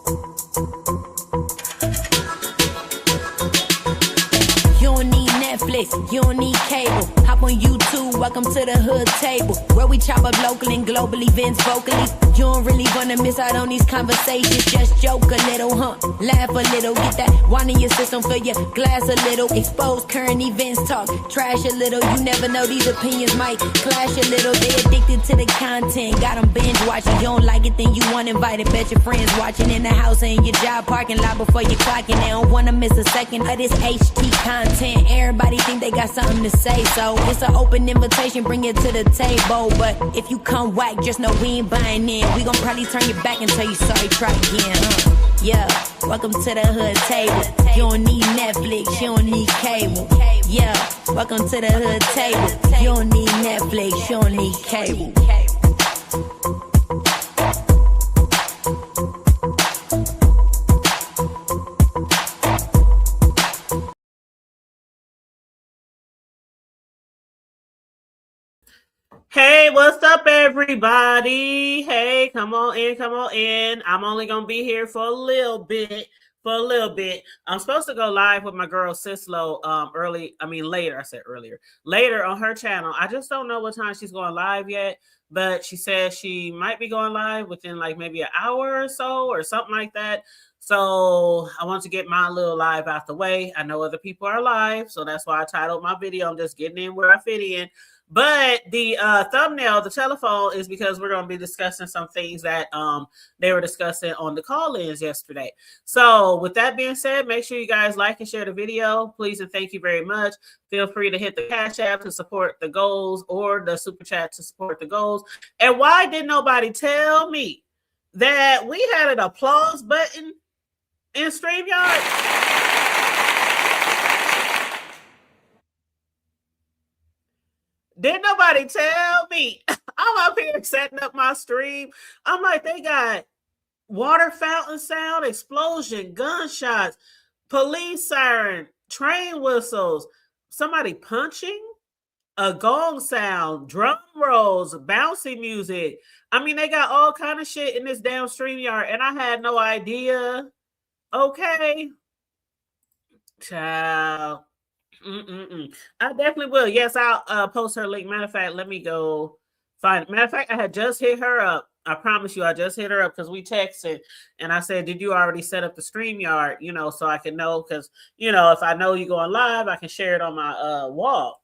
You don't need Netflix, you don't need cable. Hop on YouTube, welcome to the hood table, where we chop up local and global events vocally. You don't really wanna miss out on these conversations. Just joke a little, laugh a little. Get that wine in your system, fill your glass a little. Expose current events, talk trash a little. You never know, these opinions might clash a little. They addicted to the content, got them binge watching. You don't like it, then you want invited. Bet your friends watching in the house and in your job parking lot before you clocking. They don't wanna miss a second of this HT content. Everybody think they got something to say, so it's an open invitation, bring it to the table. But if you come whack, just know we ain't buying in. We gon' probably turn your back and tell you sorry, try again. Yeah, welcome to the hood table. You don't need Netflix, you don't need cable. Yeah, welcome to the hood table. You don't need Netflix, you don't need cable. Hey, what's up, everybody? Hey, come on in, come on in. I'm only gonna be here for a little bit. I'm supposed to go live with my girl Sislo later on her channel. I just don't know what time she's going live yet, but she said she might be going live within like maybe an hour or so or something like that. So I want to get my little live out the way. I know other people are live, so that's why I titled my video, I'm just getting in where I fit in. But the thumbnail, the telephone, is because we're going to be discussing some things that they were discussing on the call-ins yesterday. So with that being said, make sure you guys like and share the video. Please and thank you very much. Feel free to hit the Cash App to support the goals or the Super Chat to support the goals. And why did nobody tell me that we had an applause button in StreamYard? Did nobody tell me? I'm up here setting up my stream. I'm like, they got water fountain sound, explosion, gunshots, police siren, train whistles, somebody punching, a gong sound, drum rolls, bouncy music. I mean, they got all kind of shit in this damn StreamYard, and I had no idea. Okay. Child. I definitely will. Yes, I'll post her link. Matter of fact, let me go find it. Matter of fact, I had just hit her up. I promise you, I just hit her up because we texted, and I said, "Did you already set up the StreamYard? You know, so I can know because if I know you going live, I can share it on my wall."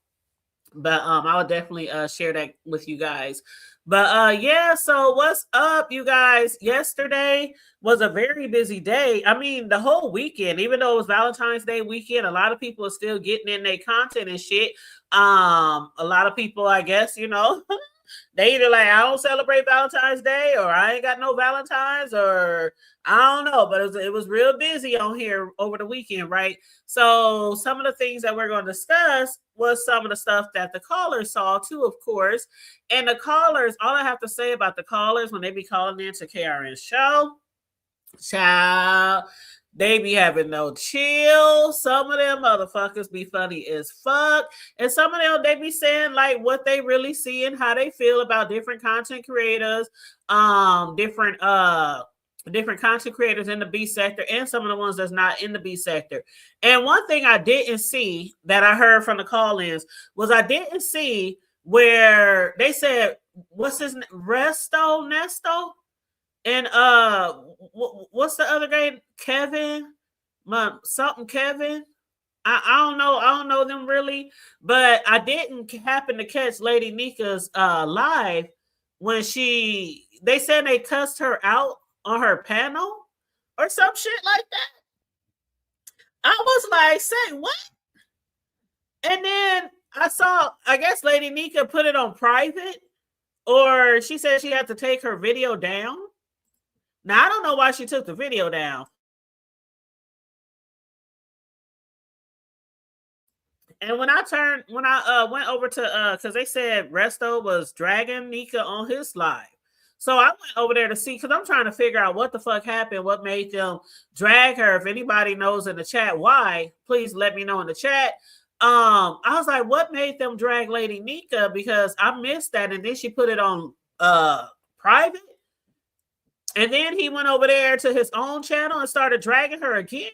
But I'll definitely share that with you guys. But yeah, so what's up, you guys? Yesterday was a very busy day. I mean, the whole weekend, even though it was Valentine's Day weekend, a lot of people are still getting in their content and shit. A lot of people, I guess, they either like, I don't celebrate Valentine's Day, or I ain't got no Valentine's, or I don't know, but it was real busy on here over the weekend, right? So some of the things that we're going to discuss was some of the stuff that the callers saw too, of course. And the callers, all I have to say about the callers when they be calling in to KRN show, child, they be having no chill. Some of them motherfuckers be funny as fuck. And some of them, they be saying like what they really see and how they feel about different content creators, different content creators in the B sector and some of the ones that's not in the B sector. And one thing I didn't see that I heard from the call-ins was I didn't see where they said, what's his name? Nesto? And what's the other guy? Kevin? Kevin? I don't know them really, but I didn't happen to catch Lady Nika's live when they said they cussed her out on her panel or some shit like that. I was like, say what? And then I guess Lady Nika put it on private, or she said she had to take her video down. Now, I don't know why she took the video down. And when I went over to, because they said Resto was dragging Nika on his live. So I went over there to see, because I'm trying to figure out what the fuck happened, what made them drag her. If anybody knows in the chat why, please let me know in the chat. I was like, what made them drag Lady Nika? Because I missed that. And then she put it on private. And then he went over there to his own channel and started dragging her again.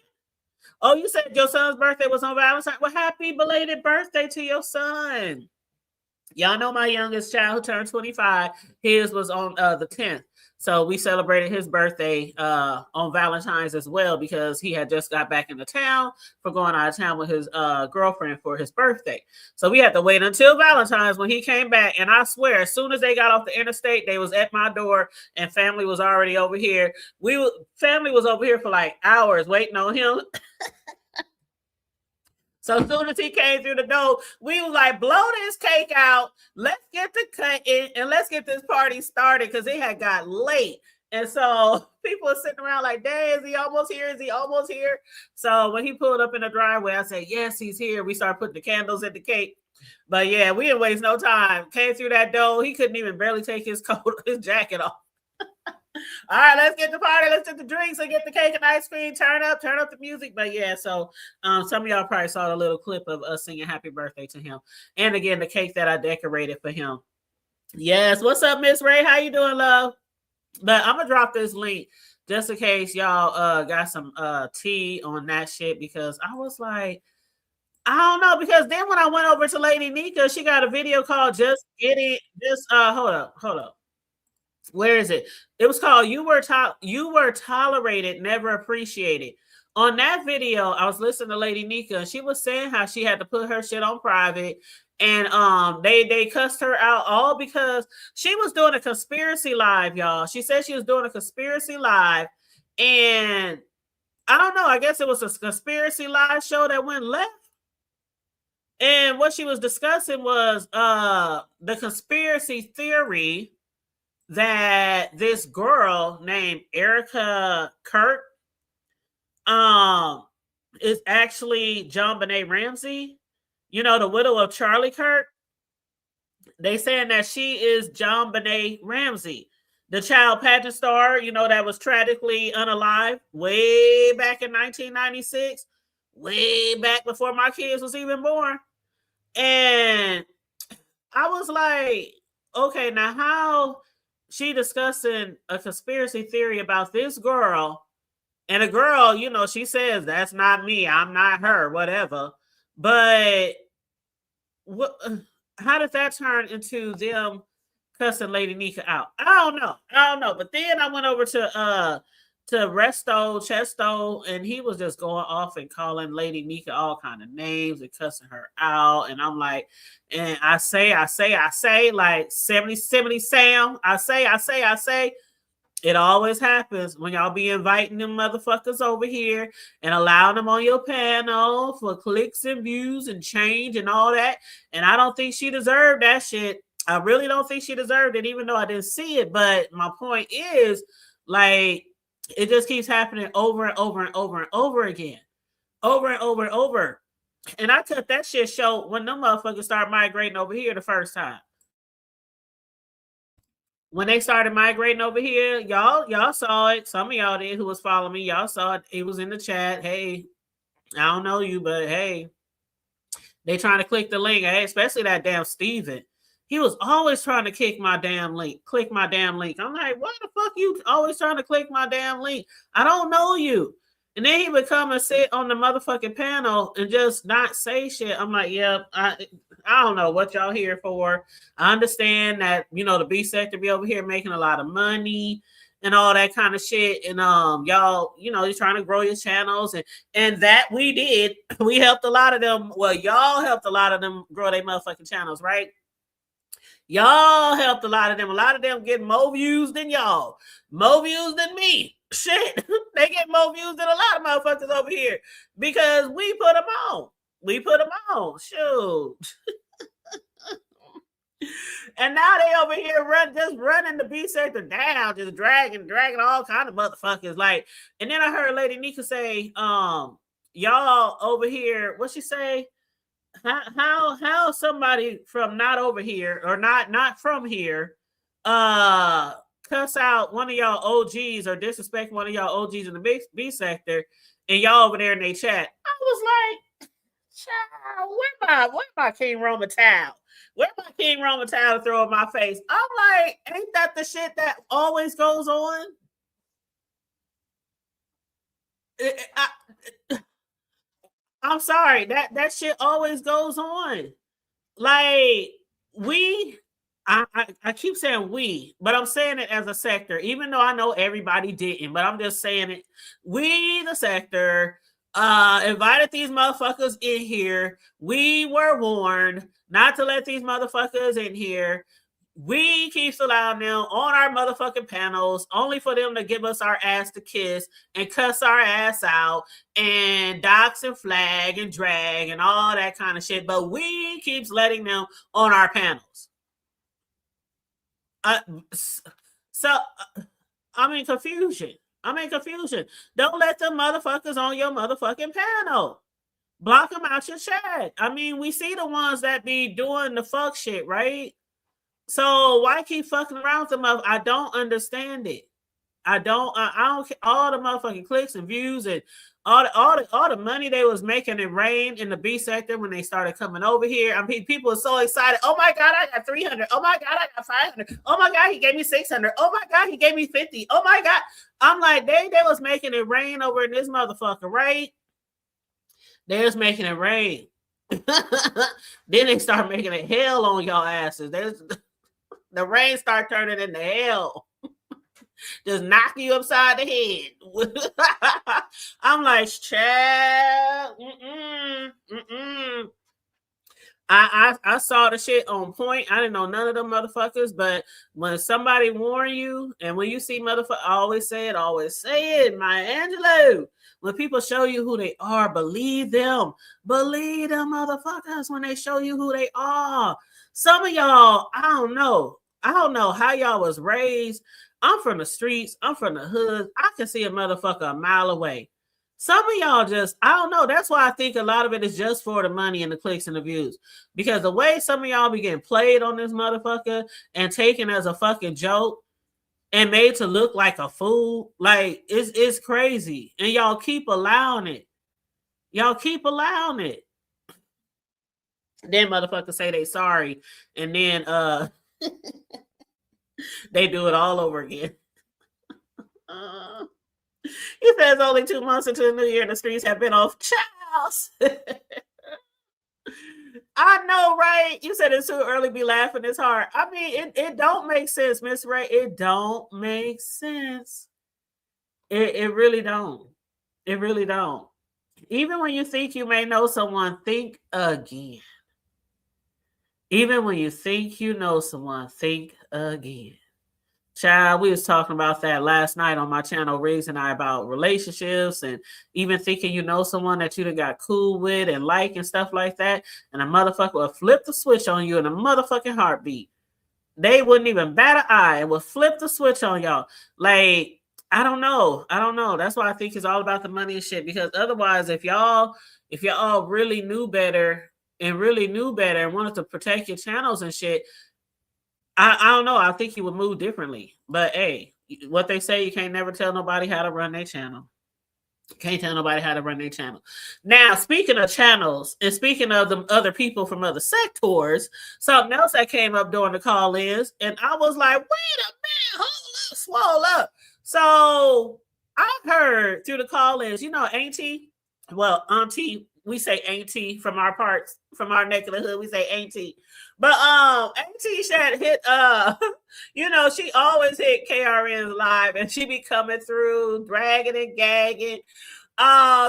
Oh, you said your son's birthday was on Valentine's. Well, happy belated birthday to your son. Y'all know my youngest child who turned 25. His was on the 10th. So we celebrated his birthday on Valentine's as well because he had just got back into town for going out of town with his girlfriend for his birthday. So we had to wait until Valentine's when he came back. And I swear, as soon as they got off the interstate, they was at my door and family was already over here. Family was over here for like hours waiting on him. So as soon as he came through the door, we was like, blow this cake out. Let's get the cake in and let's get this party started because it had got late. And so people are sitting around like, dang, is he almost here? Is he almost here? So when he pulled up in the driveway, I said, yes, he's here. We started putting the candles in the cake. But yeah, we didn't waste no time. Came through that door. He couldn't even barely take his coat, his jacket off. All right, let's get the party. Let's get the drinks and get the cake and ice cream. Turn up the music. But yeah, so some of y'all probably saw the little clip of us singing happy birthday to him. And again, the cake that I decorated for him. Yes. What's up, Miss Ray? How you doing, love? But I'm gonna drop this link just in case y'all got some tea on that shit because I was like, I don't know, because then when I went over to Lady Nika, she got a video called Just Getting hold up. Where is it? It was called You Were Tolerated, Never Appreciated. On that video, I was listening to Lady Nika, and she was saying how she had to put her shit on private, and they cussed her out all because she was doing a conspiracy live, y'all. She said she was doing a conspiracy live, and I don't know, I guess it was a conspiracy live show that went left. And what she was discussing was the conspiracy theory that this girl named Erica Kirk is actually JonBenet Ramsey, you know, the widow of Charlie Kirk. They saying that she is JonBenet Ramsey, the child pageant star, you know, that was tragically unalive way back in 1996, way back before my kids was even born. And I was like, okay, now how she discussing a conspiracy theory about this girl, and a girl, you know, she says that's not me, I'm not her, whatever. But what? How did that turn into them cussing Lady Nika out? I don't know. But then I went over to Resto Chesto, and he was just going off and calling Lady Nika all kind of names and cussing her out. And I'm like, and I say, like 70 Sam. I say. It always happens when y'all be inviting them motherfuckers over here and allowing them on your panel for clicks and views and change and all that. And I don't think she deserved that shit. I really don't think she deserved it, even though I didn't see it. But my point is, like, it just keeps happening over and over and over and over again. Over and over and over. And I cut that shit short when them motherfuckers start migrating over here the first time. When they started migrating over here, y'all saw it. Some of y'all did who was following me. Y'all saw it. It was in the chat. Hey, I don't know you, but hey, they trying to click the link. Hey, especially that damn Steven. He was always trying to click my damn link. I'm like, why the fuck you always trying to click my damn link? I don't know you. And then he would come and sit on the motherfucking panel and just not say shit. I'm like, yeah, I don't know what y'all here for. I understand that, you know, the B sector be over here making a lot of money and all that kind of shit. And y'all, you know, you're trying to grow your channels. And that we did. We helped a lot of them. Well, y'all helped a lot of them grow their motherfucking channels, right? Y'all helped a lot of them. A lot of them get more views than y'all. More views than me. Shit. They get more views than a lot of motherfuckers over here. Because we put them on. Shoot. And now they over here running the B sector down, just dragging all kind of motherfuckers. Like, and then I heard Lady Nika say, y'all over here, what she say? How somebody from not over here or not from here cuss out one of y'all OGs or disrespect one of y'all OGs in the B sector, and y'all over there in their chat. I was like, child, where my King Roma towel? Where my King Roma towel to throw in my face? I'm like, ain't that the shit that always goes on? I'm sorry, that shit always goes on. Like we, I keep saying we, but I'm saying it as a sector, even though I know everybody didn't, but I'm just saying it. We, the sector, invited these motherfuckers in here. We were warned not to let these motherfuckers in here. We keep allowing them on our motherfucking panels only for them to give us our ass to kiss and cuss our ass out and dox and flag and drag and all that kind of shit. But we keeps letting them on our panels. Uh, so I'm in confusion. Don't let them motherfuckers on your motherfucking panel. Block them out your chat. I mean, we see the ones that be doing the fuck shit, right? So why keep fucking around with them? I don't understand it. I don't all the motherfucking clicks and views and all the money they was making it rain in the B sector when they started coming over here. I mean, people are so excited. Oh my god, I got 300. Oh my god, I got 500. Oh my god, he gave me 600. Oh my god, he gave me 50. Oh my god. I'm like, they was making it rain over in this motherfucker, right? They was making it rain. Then they start making it hell on y'all asses. The rain start turning into hell. Just knock you upside the head. I'm like, child. I saw the shit on point. I didn't know none of them motherfuckers, but when somebody warn you, and when you see motherfuckers, always say it, Maya Angelou. When people show you who they are, believe them. Believe them motherfuckers when they show you who they are. Some of y'all, I don't know how y'all was raised. I'm from the streets. I'm from the hood. I can see a motherfucker a mile away. Some of y'all just, I don't know. That's why I think a lot of it is just for the money and the clicks and the views. Because the way some of y'all be getting played on this motherfucker and taken as a fucking joke and made to look like a fool, like it's crazy. And y'all keep allowing it. Then motherfuckers say they sorry. And then they do it all over again. He says only 2 months into the new year and the streets have been off. Charles. I know, right? You said it's too early to be laughing this hard. I mean, it don't make sense, Miss Ray. It don't make sense. It really don't. It really don't. Even when you think you may know someone, think again. Even when you think you know someone, think again. Child, we was talking about that last night on my channel, Riggs and I, about relationships and even thinking you know someone that you done got cool with and like and stuff like that. And a motherfucker will flip the switch on you in a motherfucking heartbeat. They wouldn't even bat an eye and would flip the switch on y'all. Like, I don't know. That's why I think it's all about the money and shit. Because otherwise, if y'all really knew better and wanted to protect your channels and shit, I don't know. I think he would move differently. But hey, what they say, you can't never tell nobody how to run their channel. Can't tell nobody how to run their channel. Now, speaking of channels and speaking of the other people from other sectors, something else that came up during the call-ins, and I was like, wait a minute, hold up, swole up. So I heard through the call-ins, auntie, we say auntie from our parts, from our neck of the hood, we say auntie. But auntie Shat hit she always hit KRN's live and she be coming through dragging and gagging.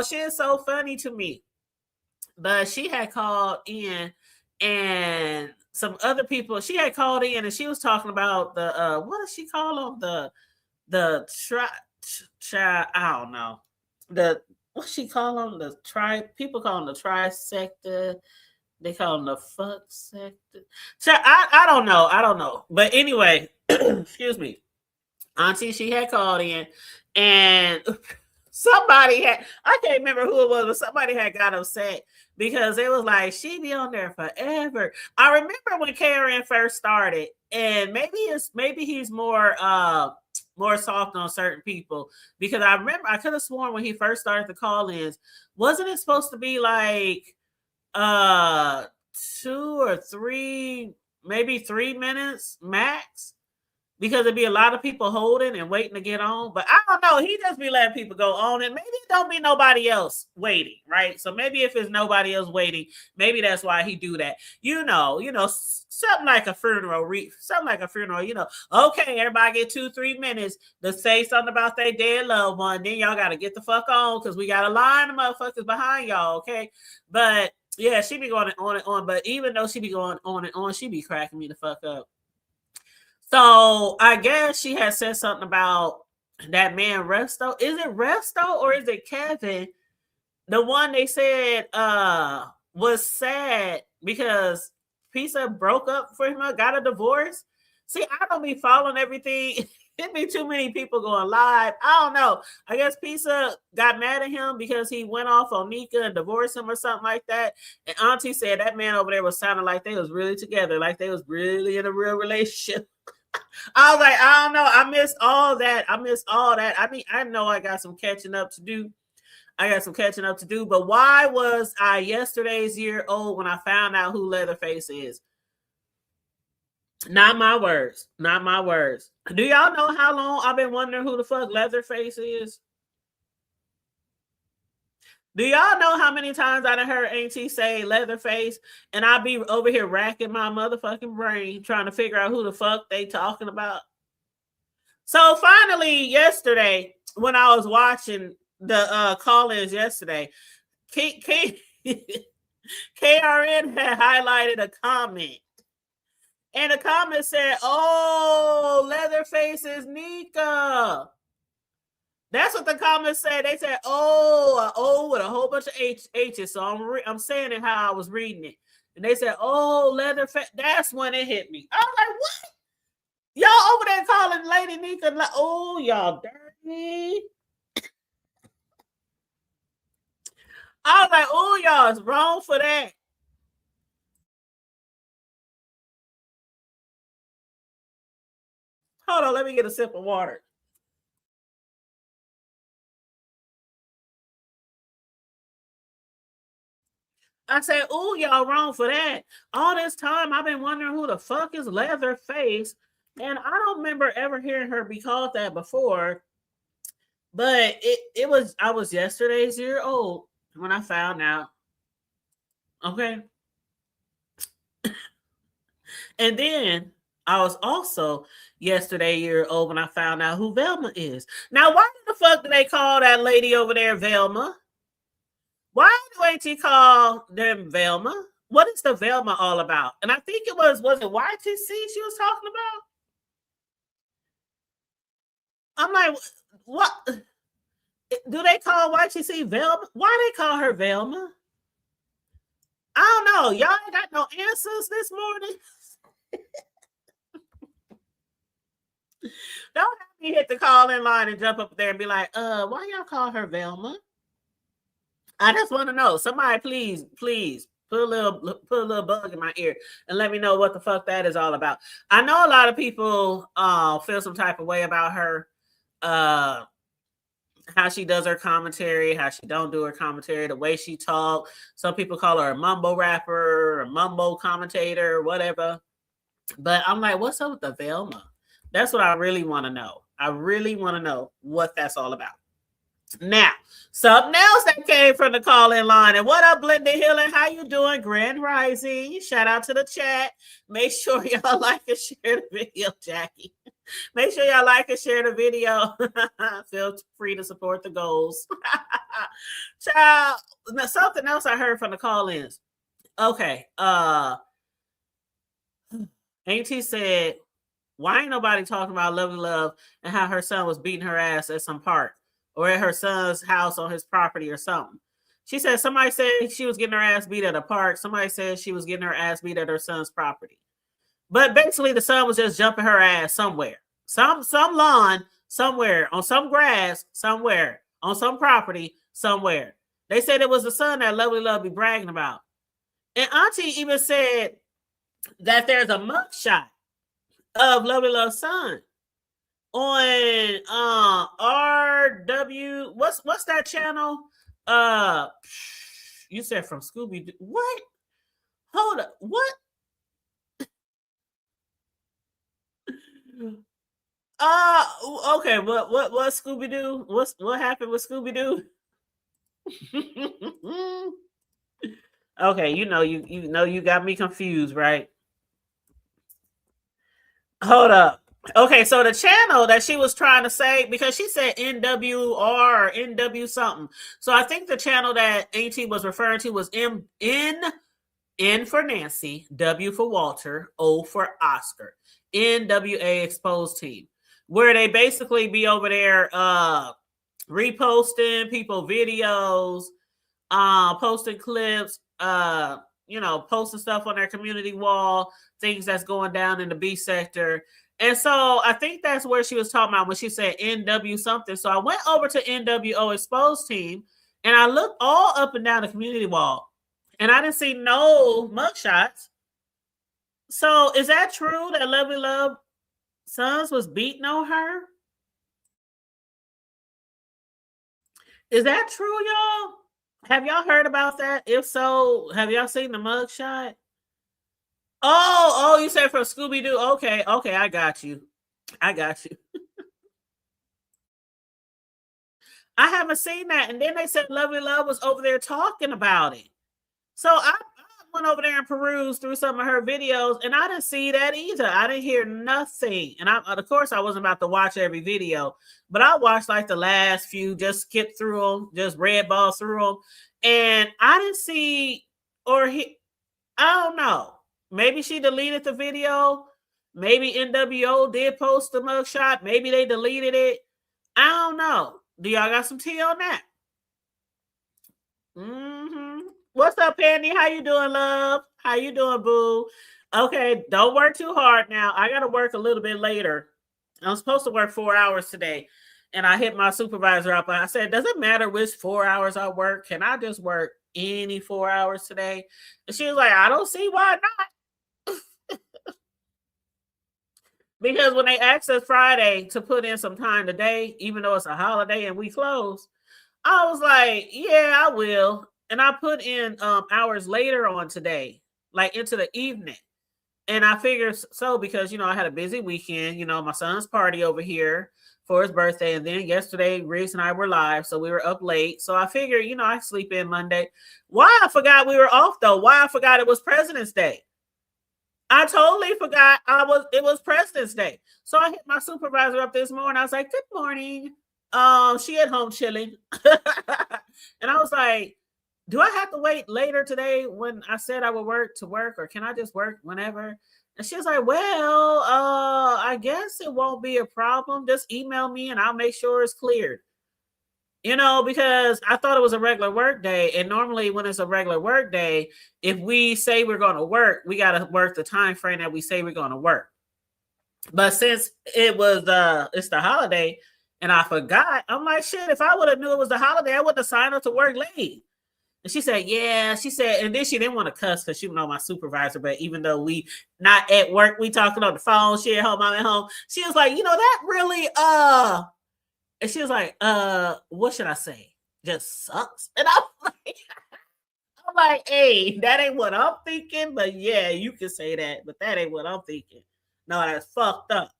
She is so funny to me. But she had called in and some other people, she had called in and she was talking about the what does she call them? The I don't know. What she call them? People call them the trisector. They call them the fuck sector. So I don't know. But anyway, excuse me. Auntie, she had called in and somebody I can't remember who it was, but somebody had got upset because it was like, she be on there forever. I remember when KRN first started, and maybe he's more soft on certain people, because I remember I could have sworn when he first started the call-ins, wasn't it supposed to be like 2 or 3, maybe 3 minutes max? because it'd be a lot of people holding and waiting to get on. But I don't know. He just be letting people go on, and maybe it don't be nobody else waiting, right? So maybe if it's nobody else waiting, maybe that's why he do that. Something like a funeral, something like a funeral. Okay, everybody get 2-3 minutes to say something about their dead loved one. Then y'all got to get the fuck on because we got a line of motherfuckers behind y'all. Okay, but yeah, she be going on and on. But even though she be going on and on, she be cracking me the fuck up. So I guess she had said something about that man Resto. Is it Resto or is it Kevin? The one they said was sad because Pizza broke up for him, got a divorce. See, I don't be following everything. It be too many people going live. I don't know. I guess Pizza got mad at him because he went off on Nika and divorced him or something like that. And Auntie said that man over there was sounding like they was really together, like they was really in a real relationship. I was like, I don't know. I missed all that. I mean, I know I got some catching up to do. But why was I yesterday's year old when I found out who Leatherface is? Not my words. Not my words. Do y'all know how long I've been wondering who the fuck Leatherface is? Do y'all know how many times I done heard Auntie say Leatherface, and I be over here racking my motherfucking brain trying to figure out who the fuck they talking about? So finally, yesterday, when I was watching the call-ins yesterday, KRN had highlighted a comment. And the comment said, "Oh, Leatherface is Nika." That's what the comments said. They said, "Oh, with a whole bunch of H's." So I'm saying it how I was reading it. And they said, "Oh, Leatherface." That's when it hit me. I was like, "What? Y'all over there calling Lady Nika like, oh, y'all dirty." I was like, "Oh, y'all is wrong for that." Hold on, let me get a sip of water. I said, "Oh, y'all wrong for that." All this time, I've been wondering who the fuck is Leatherface, and I don't remember ever hearing her be called that before. But I was yesterday's year old when I found out. Okay, and then I was also yesterday year old when I found out who Velma is. Now, why the fuck do they call that lady over there Velma? Why do Auntie call them Velma? What is the Velma all about? And I think it was it YTC she was talking about? I'm like, what? Do they call YTC Velma? Why they call her Velma? I don't know. Y'all ain't got no answers this morning. Don't have me hit the call in line and jump up there and be like, why y'all call her Velma? I just want to know. Somebody please put a little bug in my ear and let me know what the fuck that is all about. I know a lot of people feel some type of way about her, how she does her commentary, how she don't do her commentary, the way she talk. Some people call her a mumbo rapper, a mumbo commentator, whatever. But I'm like, what's up with the Velma? That's what I really want to know. I really want to know what that's all about. Now, something else that came from the call-in line. And what up, Blended Healing? How you doing? Grand Rising. Shout out to the chat. Make sure y'all like and share the video, Jackie. Make sure y'all like and share the video. Feel free to support the goals. Child, now, something else I heard from the call-ins. Okay. Auntie said, why ain't nobody talking about Lovely Love and how her son was beating her ass at some park or at her son's house on his property or something? She said somebody said she was getting her ass beat at a park. Somebody said she was getting her ass beat at her son's property. But basically, the son was just jumping her ass somewhere. Some lawn, somewhere, on some grass, somewhere, on some property, somewhere. They said it was the son that Lovely Love be bragging about. And Auntie even said that there's a mugshot of Lovely Love's son on RW. What's that channel? You said from Scooby. What? Hold up. What? Okay. What Scooby Doo? What happened with Scooby Doo? Okay, you got me confused, right? Hold up. Okay, so the channel that she was trying to say, because she said NWR or NW something. So I think the channel that Auntie was referring to was N for Nancy, W for Walter, O for Oscar. NWA Exposed Team. Where they basically be over there reposting people videos, posting clips, posting stuff on their community wall, things that's going down in the B sector. And so I think that's where she was talking about when she said NW something. So I went over to NWO Exposed Team and I looked all up and down the community wall and I didn't see no mugshots. So is that true that Lovely Love Sons was beating on her? Is that true, y'all? Have y'all heard about that? If so, have y'all seen the mugshot? Oh, you said from Scooby Doo. Okay, okay, I got you. I got you. I haven't seen that. And then they said Lovely Love was over there talking about it. So I went over there and perused through some of her videos, and I didn't see that either. I didn't hear nothing. And of course, I wasn't about to watch every video, but I watched like the last few, just skip through them, just red ball through them, and I didn't see or he. I don't know. Maybe she deleted the video. Maybe NWO did post the mugshot. Maybe they deleted it. I don't know. Do y'all got some tea on that? Mm-hmm. What's up, Penny? How you doing, love? How you doing, boo? Okay, don't work too hard now. I gotta work a little bit later. I'm supposed to work 4 hours today. And I hit my supervisor up and I said, does it matter which 4 hours I work? Can I just work any 4 hours today? And she was like, I don't see why not. Because when they asked us Friday to put in some time today, even though it's a holiday and we close, I was like, yeah, I will. And I put in hours later on today, like into the evening. And I figured so because, I had a busy weekend, my son's party over here for his birthday. And then yesterday, Reese and I were live. So we were up late. So I figured, I sleep in Monday. Why I forgot we were off though? Why I forgot it was President's Day? I totally forgot it was President's Day. So I hit my supervisor up this morning. I was like, good morning. She at home chilling. And I was like, do I have to wait later today when I said I would work to work, or can I just work whenever? And she was like, well, I guess it won't be a problem. Just email me and I'll make sure it's cleared. Because I thought it was a regular work day. And normally when it's a regular work day, if we say we're going to work, we got to work the time frame that we say we're going to work. But since it's the holiday and I forgot, I'm like, shit, if I would have knew it was the holiday, I wouldn't have signed up to work late. And she said, yeah, and then she didn't want to cuss because she know my supervisor, but even though we not at work, we talking on the phone, she at home, I'm at home. She was like, that really, and she was like, what should I say? Just sucks. And I'm like, hey, that ain't what I'm thinking, but yeah, you can say that, but that ain't what I'm thinking. No, that's fucked up.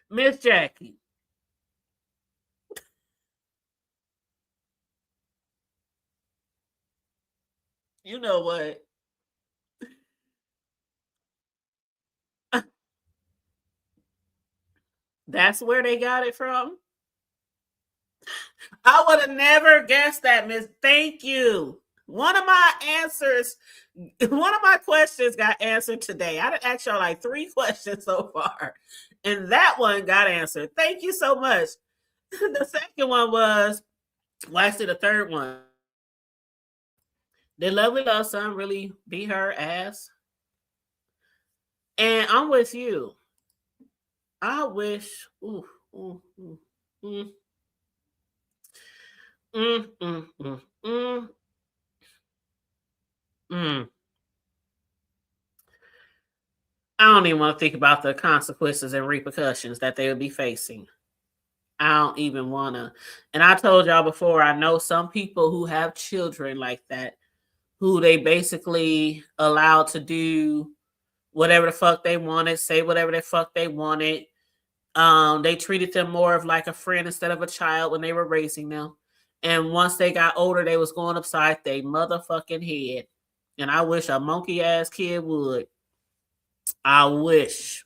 Miss Jackie, you know what? That's where they got it from. I would have never guessed that, Miss. Thank you. One of my answers, one of my questions got answered today. I did ask y'all like 3 questions so far, and that one got answered. Thank you so much. The second one was, well, actually, the third one. Did Lovely Love Son really beat her ass? And I'm with you. I wish. Ooh, ooh, ooh, mm, mm, mm, mm, mm, mm. I don't even want to think about the consequences and repercussions that they would be facing. I don't even wanna. And I told y'all before, I know some people who have children like that, who they basically allowed to do whatever the fuck they wanted, say whatever the fuck they wanted. They treated them more of like a friend instead of a child when they were raising them. And once they got older, they was going upside their motherfucking head. And I wish a monkey ass kid would. I wish.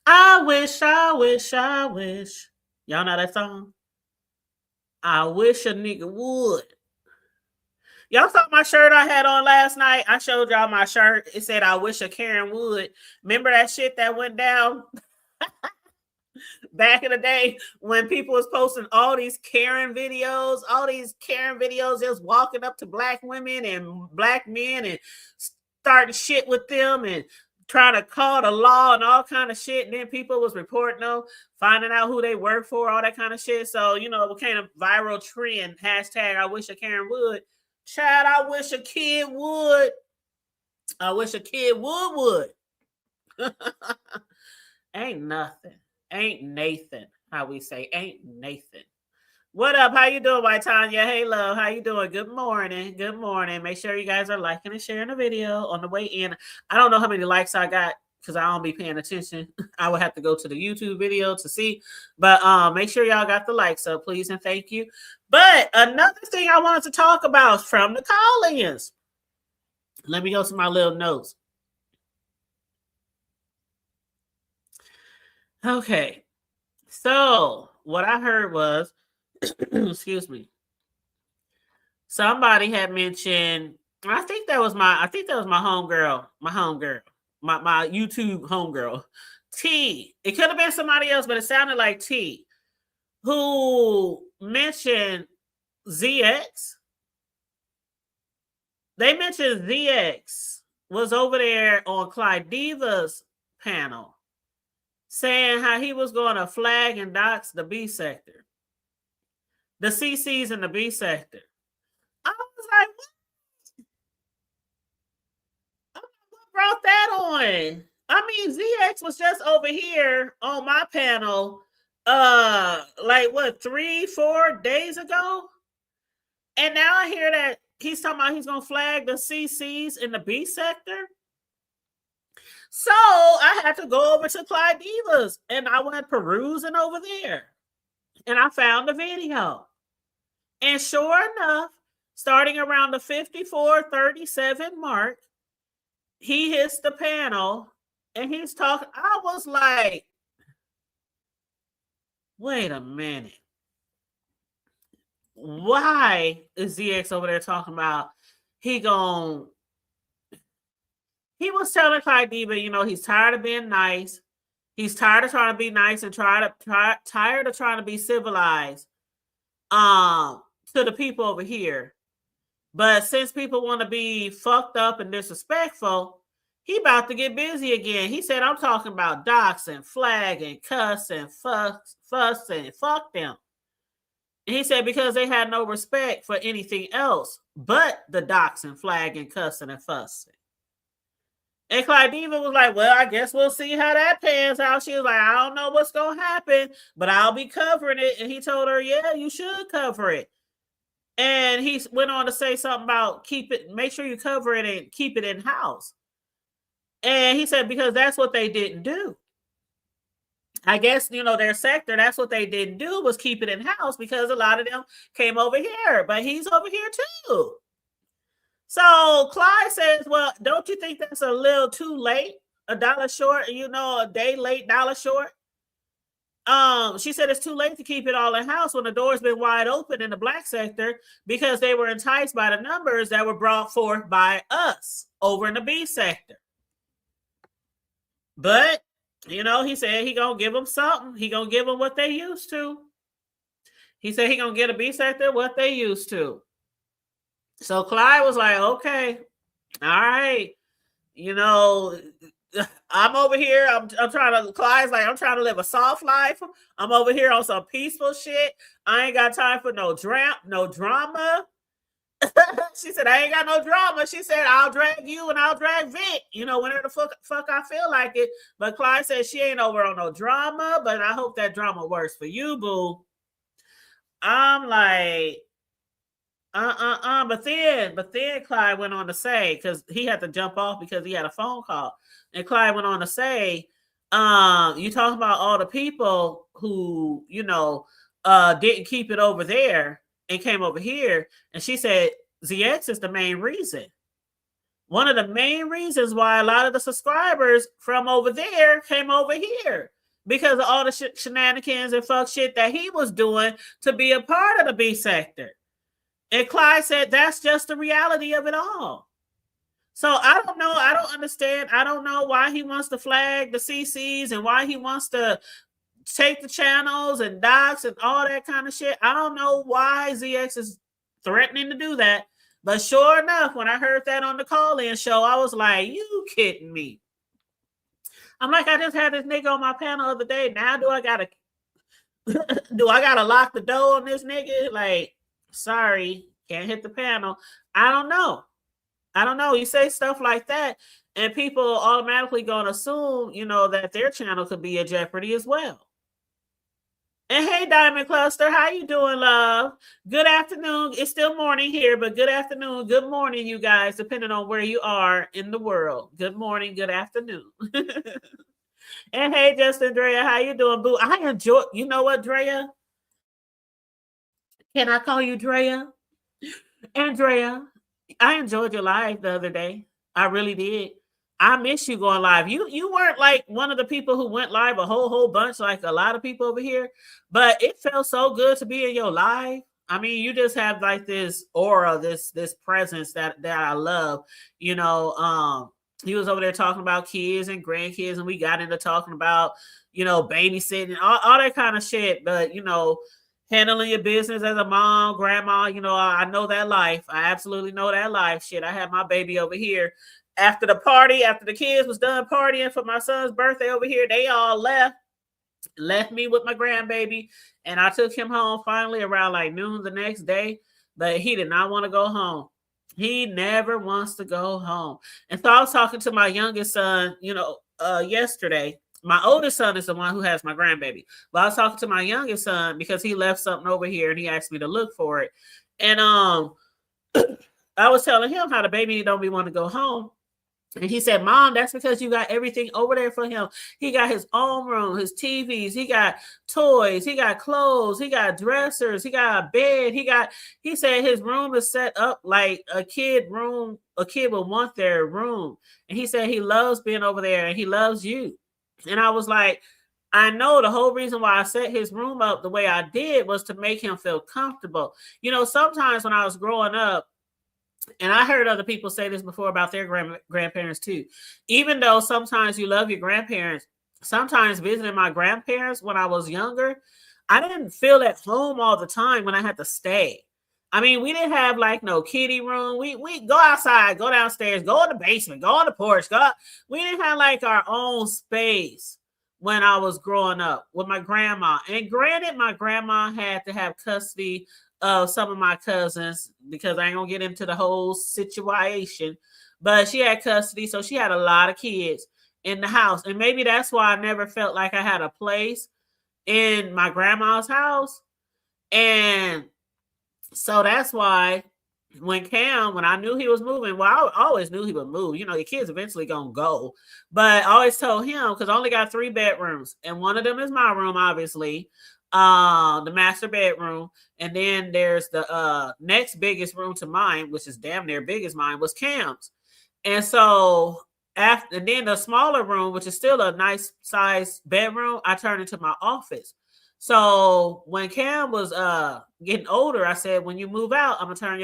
I wish, I wish, I wish. Y'all know that song? I wish a nigga would. Y'all saw my shirt I had on last night? I showed y'all my shirt. It said, I wish a Karen would. Remember that shit that went down back in the day when people was posting all these Karen videos, just walking up to black women and black men and starting shit with them and trying to call the law and all kind of shit. And then people was reporting them, finding out who they work for, all that kind of shit. So, you know, it became a viral trend. Hashtag I wish a Karen would. Child, I wish a kid would. I wish a kid would. Ain't nothing. Ain't Nathan. How we say, ain't Nathan. What up? How you doing, White Tanya? Hey, love. How you doing? Good morning. Good morning. Make sure you guys are liking and sharing the video on the way in. I don't know how many likes I got because I don't be paying attention. I would have to go to the YouTube video to see. But make sure y'all got the likes up, please, and thank you. But another thing I wanted to talk about from the call-ins. Let me go to my little notes. Okay. So what I heard was, excuse me, somebody had mentioned, I think that was my homegirl, my YouTube homegirl, T. It could have been somebody else, but it sounded like T, who mentioned ZX. They mentioned ZX was over there on Clyde Diva's panel saying how he was going to flag and dox the B sector, the CCs in the B sector. I was like, what brought that on? I mean, ZX was just over here on my panel, like what, 3-4 days ago? And now I hear that he's talking about he's going to flag the CCs in the B sector. So I had to go over to Clyde Divas and I went perusing over there and I found the video. And sure enough, starting around the 54:37 mark, he hits the panel and he's talking. I was like, wait a minute. Why is ZX over there talking about he was telling Clyde Diva, you know, he's tired of being nice. He's tired of trying to be nice and tired of trying to be civilized to the people over here. But since people want to be fucked up and disrespectful, he about to get busy again. He said, I'm talking about dox and flag and cuss and fuss and fuck them. And he said because they had no respect for anything else but the dox and flag and cussing and fussing. And Clyde Diva was like, well, I guess we'll see how that pans out. She was like, I don't know what's going to happen, but I'll be covering it. And he told her, yeah, you should cover it. And he went on to say something about make sure you cover it and keep it in-house. And he said, because that's what they didn't do. I guess, you know, their sector, that's what they didn't do was keep it in-house because a lot of them came over here, but he's over here too. So Clyde says, well, don't you think that's a little too late? $1 short, you know, a day late, $1 short. She said it's too late to keep it all in-house when the door's been wide open in the black sector because they were enticed by the numbers that were brought forth by us over in the B sector. But, you know, he said he gonna give them something. He gonna give them what they used to. He said he gonna get a B sector what they used to. So Clyde was like, okay, all right. You know, I'm over here. I'm trying to, Clyde's like, I'm trying to live a soft life. I'm over here on some peaceful shit. I ain't got time for no drama. She said, I ain't got no drama. She said, I'll drag you and I'll drag Vic, whenever the fuck I feel like it. But Clyde said she ain't over on no drama, but I hope that drama works for you, boo. I'm like, but then Clyde went on to say, because he had to jump off because he had a phone call. And Clyde went on to say, you talking about all the people who, didn't keep it over there and came over here. And she said, ZX is the main reason. One of the main reasons why a lot of the subscribers from over there came over here because of all the shenanigans and fuck shit that he was doing to be a part of the B sector. And Clyde said that's just the reality of it all. So I don't know. I don't understand. I don't know why he wants to flag the CCs and why he wants to take the channels and docs and all that kind of shit. I don't know why ZX is threatening to do that. But sure enough, when I heard that on the call-in show, I was like, you kidding me? I'm like, I just had this nigga on my panel the other day. Now do I gotta lock the door on this nigga? Like, sorry, can't hit the panel. I don't know. You say stuff like that, and people automatically gonna assume, that their channel could be in jeopardy as well. And hey, Diamond Cluster, how you doing, love? Good afternoon. It's still morning here, but good afternoon, good morning, you guys, depending on where you are in the world. Good morning, good afternoon. And hey, Justin, Drea, how you doing, boo? I enjoy. You know what, Drea? Can I call you Drea? Andrea, I enjoyed your live the other day. I really did. I miss you going live. You weren't like one of the people who went live a whole bunch like a lot of people over here, but it felt so good to be in your live. I mean, you just have like this aura, this presence that I love. He was over there talking about kids and grandkids, and we got into talking about, babysitting, all that kind of shit. But handling your business as a mom, grandma, I know that life. I absolutely know that life. Shit, I had my baby over here after the party, after the kids was done partying for my son's birthday over here. They all left me with my grandbaby, and I took him home finally around like noon the next day, but he did not want to go home. He never wants to go home. And so I was talking to my youngest son, yesterday. My oldest son is the one who has my grandbaby. But I was talking to my youngest son because he left something over here and he asked me to look for it. And I was telling him how the baby don't be want to go home. And he said, Mom, that's because you got everything over there for him. He got his own room, his TVs, he got toys, he got clothes, he got dressers, he got a bed. He said his room is set up like a kid would want their room. And he said he loves being over there and he loves you. And I was like, I know the whole reason why I set his room up the way I did was to make him feel comfortable. Sometimes when I was growing up, and I heard other people say this before about their grandparents too, even though sometimes you love your grandparents, sometimes visiting my grandparents when I was younger, I didn't feel at home all the time when I had to stay. I mean, we didn't have like no kiddie room. We go outside, go downstairs, go in the basement, go on the porch. We didn't have like our own space when I was growing up with my grandma. And granted, my grandma had to have custody of some of my cousins because I ain't gonna get into the whole situation, but she had custody, so she had a lot of kids in the house. And maybe that's why I never felt like I had a place in my grandma's house. And so that's why when I knew he was moving, well, I always knew he would move. Your kids eventually gonna go. But I always told him, because I only got 3 bedrooms, and one of them is my room, obviously, the master bedroom. And then there's the next biggest room to mine, which is damn near big as mine, was Cam's. And so and then the smaller room, which is still a nice size bedroom, I turned into my office. So when Cam was getting older, I said, when you move out, I'm gonna turn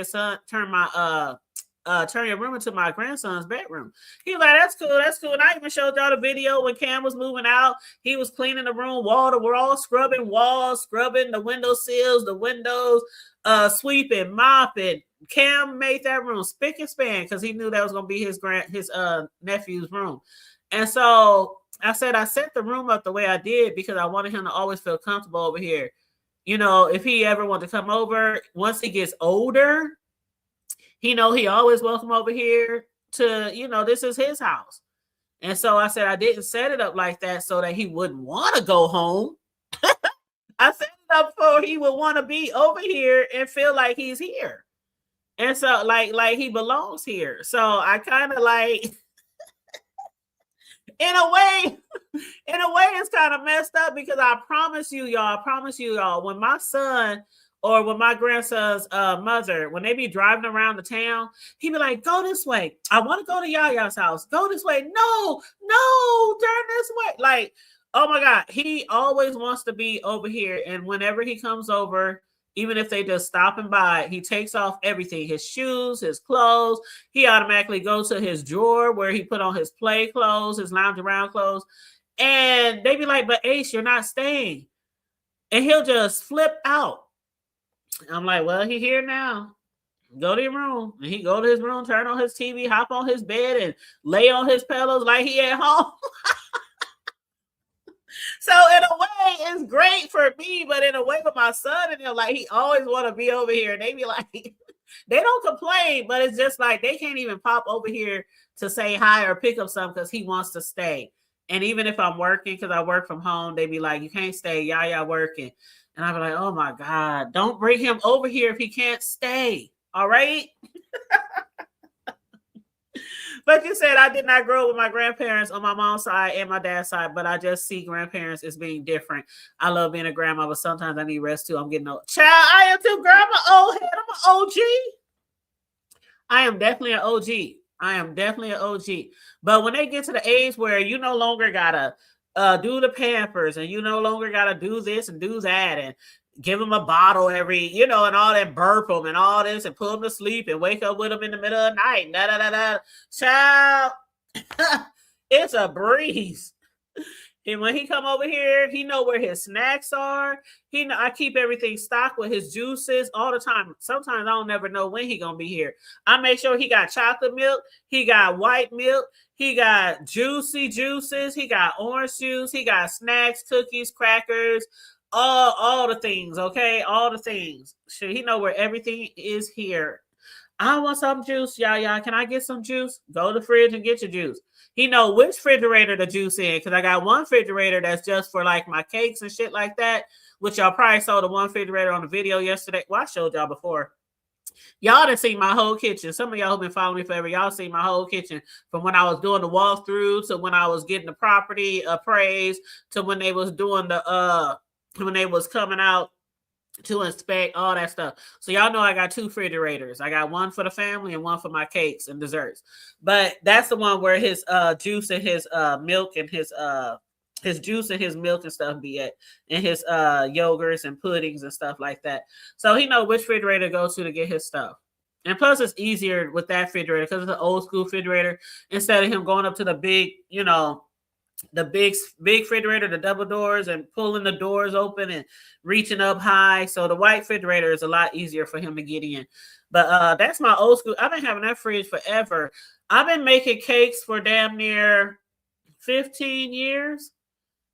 your room into my grandson's bedroom. He was like, that's cool. And I even showed y'all the video when Cam was moving out. He was cleaning the room wall to wall, scrubbing walls, scrubbing the window sills, the windows, sweeping, mopping. Cam made that room spick and span because he knew that was gonna be his nephew's room. And so I said I set the room up the way I did because I wanted him to always feel comfortable over here. If he ever wanted to come over, once he gets older, He know he always welcome over here to, this is his house. And so I said I didn't set it up like that so that he wouldn't want to go home. I set it up for he would want to be over here and feel like he's here. And so like he belongs here. So I kind of like in a way it's kind of messed up because I promise you y'all, when my son or when my grandson's mother, when they be driving around the town, he be like, go this way. I want to go to Yaya's house. Go this way. No, turn this way. Like, oh my God, he always wants to be over here. And whenever he comes over, even if they just stopping by, he takes off everything, his shoes, his clothes. He automatically goes to his drawer where he put on his play clothes, his lounge around clothes. And they be like, but Ace, you're not staying. And he'll just flip out. I'm like, well, he here now. Go to your room. And he go to his room, turn on his TV, hop on his bed, and lay on his pillows like he at home. So in a way, it's great for me, but in a way for my son and him, like he always want to be over here. And they be like, they don't complain, but it's just like they can't even pop over here to say hi or pick up something because he wants to stay. And even if I'm working, because I work from home, they be like, you can't stay, Yaya working. And I be like, oh my God, don't bring him over here if he can't stay. All right. But you said I did not grow up with my grandparents on my mom's side and my dad's side, but I just see grandparents as being different. I love being a grandma, but sometimes I need rest too. I'm getting old. Child, I am too, grandma, old head. I'm an OG. I am definitely an OG. But when they get to the age where you no longer gotta do the Pampers and you no longer gotta do this and do that and give them a bottle every, and all that, burp them and all this and put them to sleep and wake up with them in the middle of the night. Da, da, da, da. Child, it's a breeze. And when he come over here, he know where his snacks are. I keep everything stocked with his juices all the time. Sometimes I don't never know when he gonna be here. I make sure he got chocolate milk, he got white milk, he got juicy juices, he got orange juice, he got snacks, cookies, crackers, all the things, okay? All the things. Should he know where everything is here? I want some juice, y'all. Can I get some juice? Go to the fridge and get your juice. He know which refrigerator the juice in, because I got one refrigerator that's just for like my cakes and shit like that, which y'all probably saw the one refrigerator on the video yesterday. Well, I showed y'all before. Y'all done seen my whole kitchen. Some of y'all who've been following me forever, y'all seen my whole kitchen from when I was doing the walkthrough to when I was getting the property appraised to when they was doing the when they was coming out to inspect, all that stuff. So y'all know I got two refrigerators. I got one for the family and one for my cakes and desserts. But that's the one where his juice and his milk and his juice and his milk and stuff be at, and his yogurts and puddings and stuff like that. So he know which refrigerator to go to get his stuff. And plus it's easier with that refrigerator because it's an old school refrigerator instead of him going up to the big, the big refrigerator, the double doors, and pulling the doors open and reaching up high. So the white refrigerator is a lot easier for him to get in. But that's my old school. I've been having that fridge forever. I've been making cakes for damn near 15 years.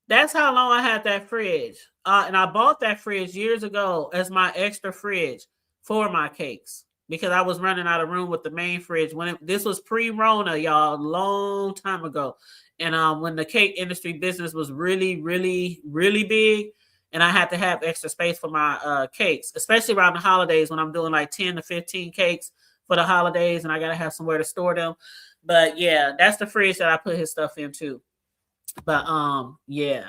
That's how long I had that fridge. And I bought that fridge years ago as my extra fridge for my cakes because I was running out of room with the main fridge. This was pre-Rona, y'all, long time ago. And when the cake industry business was really, really, really big, and I had to have extra space for my cakes, especially around the holidays when I'm doing like 10 to 15 cakes for the holidays, and I got to have somewhere to store them. But yeah, that's the fridge that I put his stuff in too. But yeah.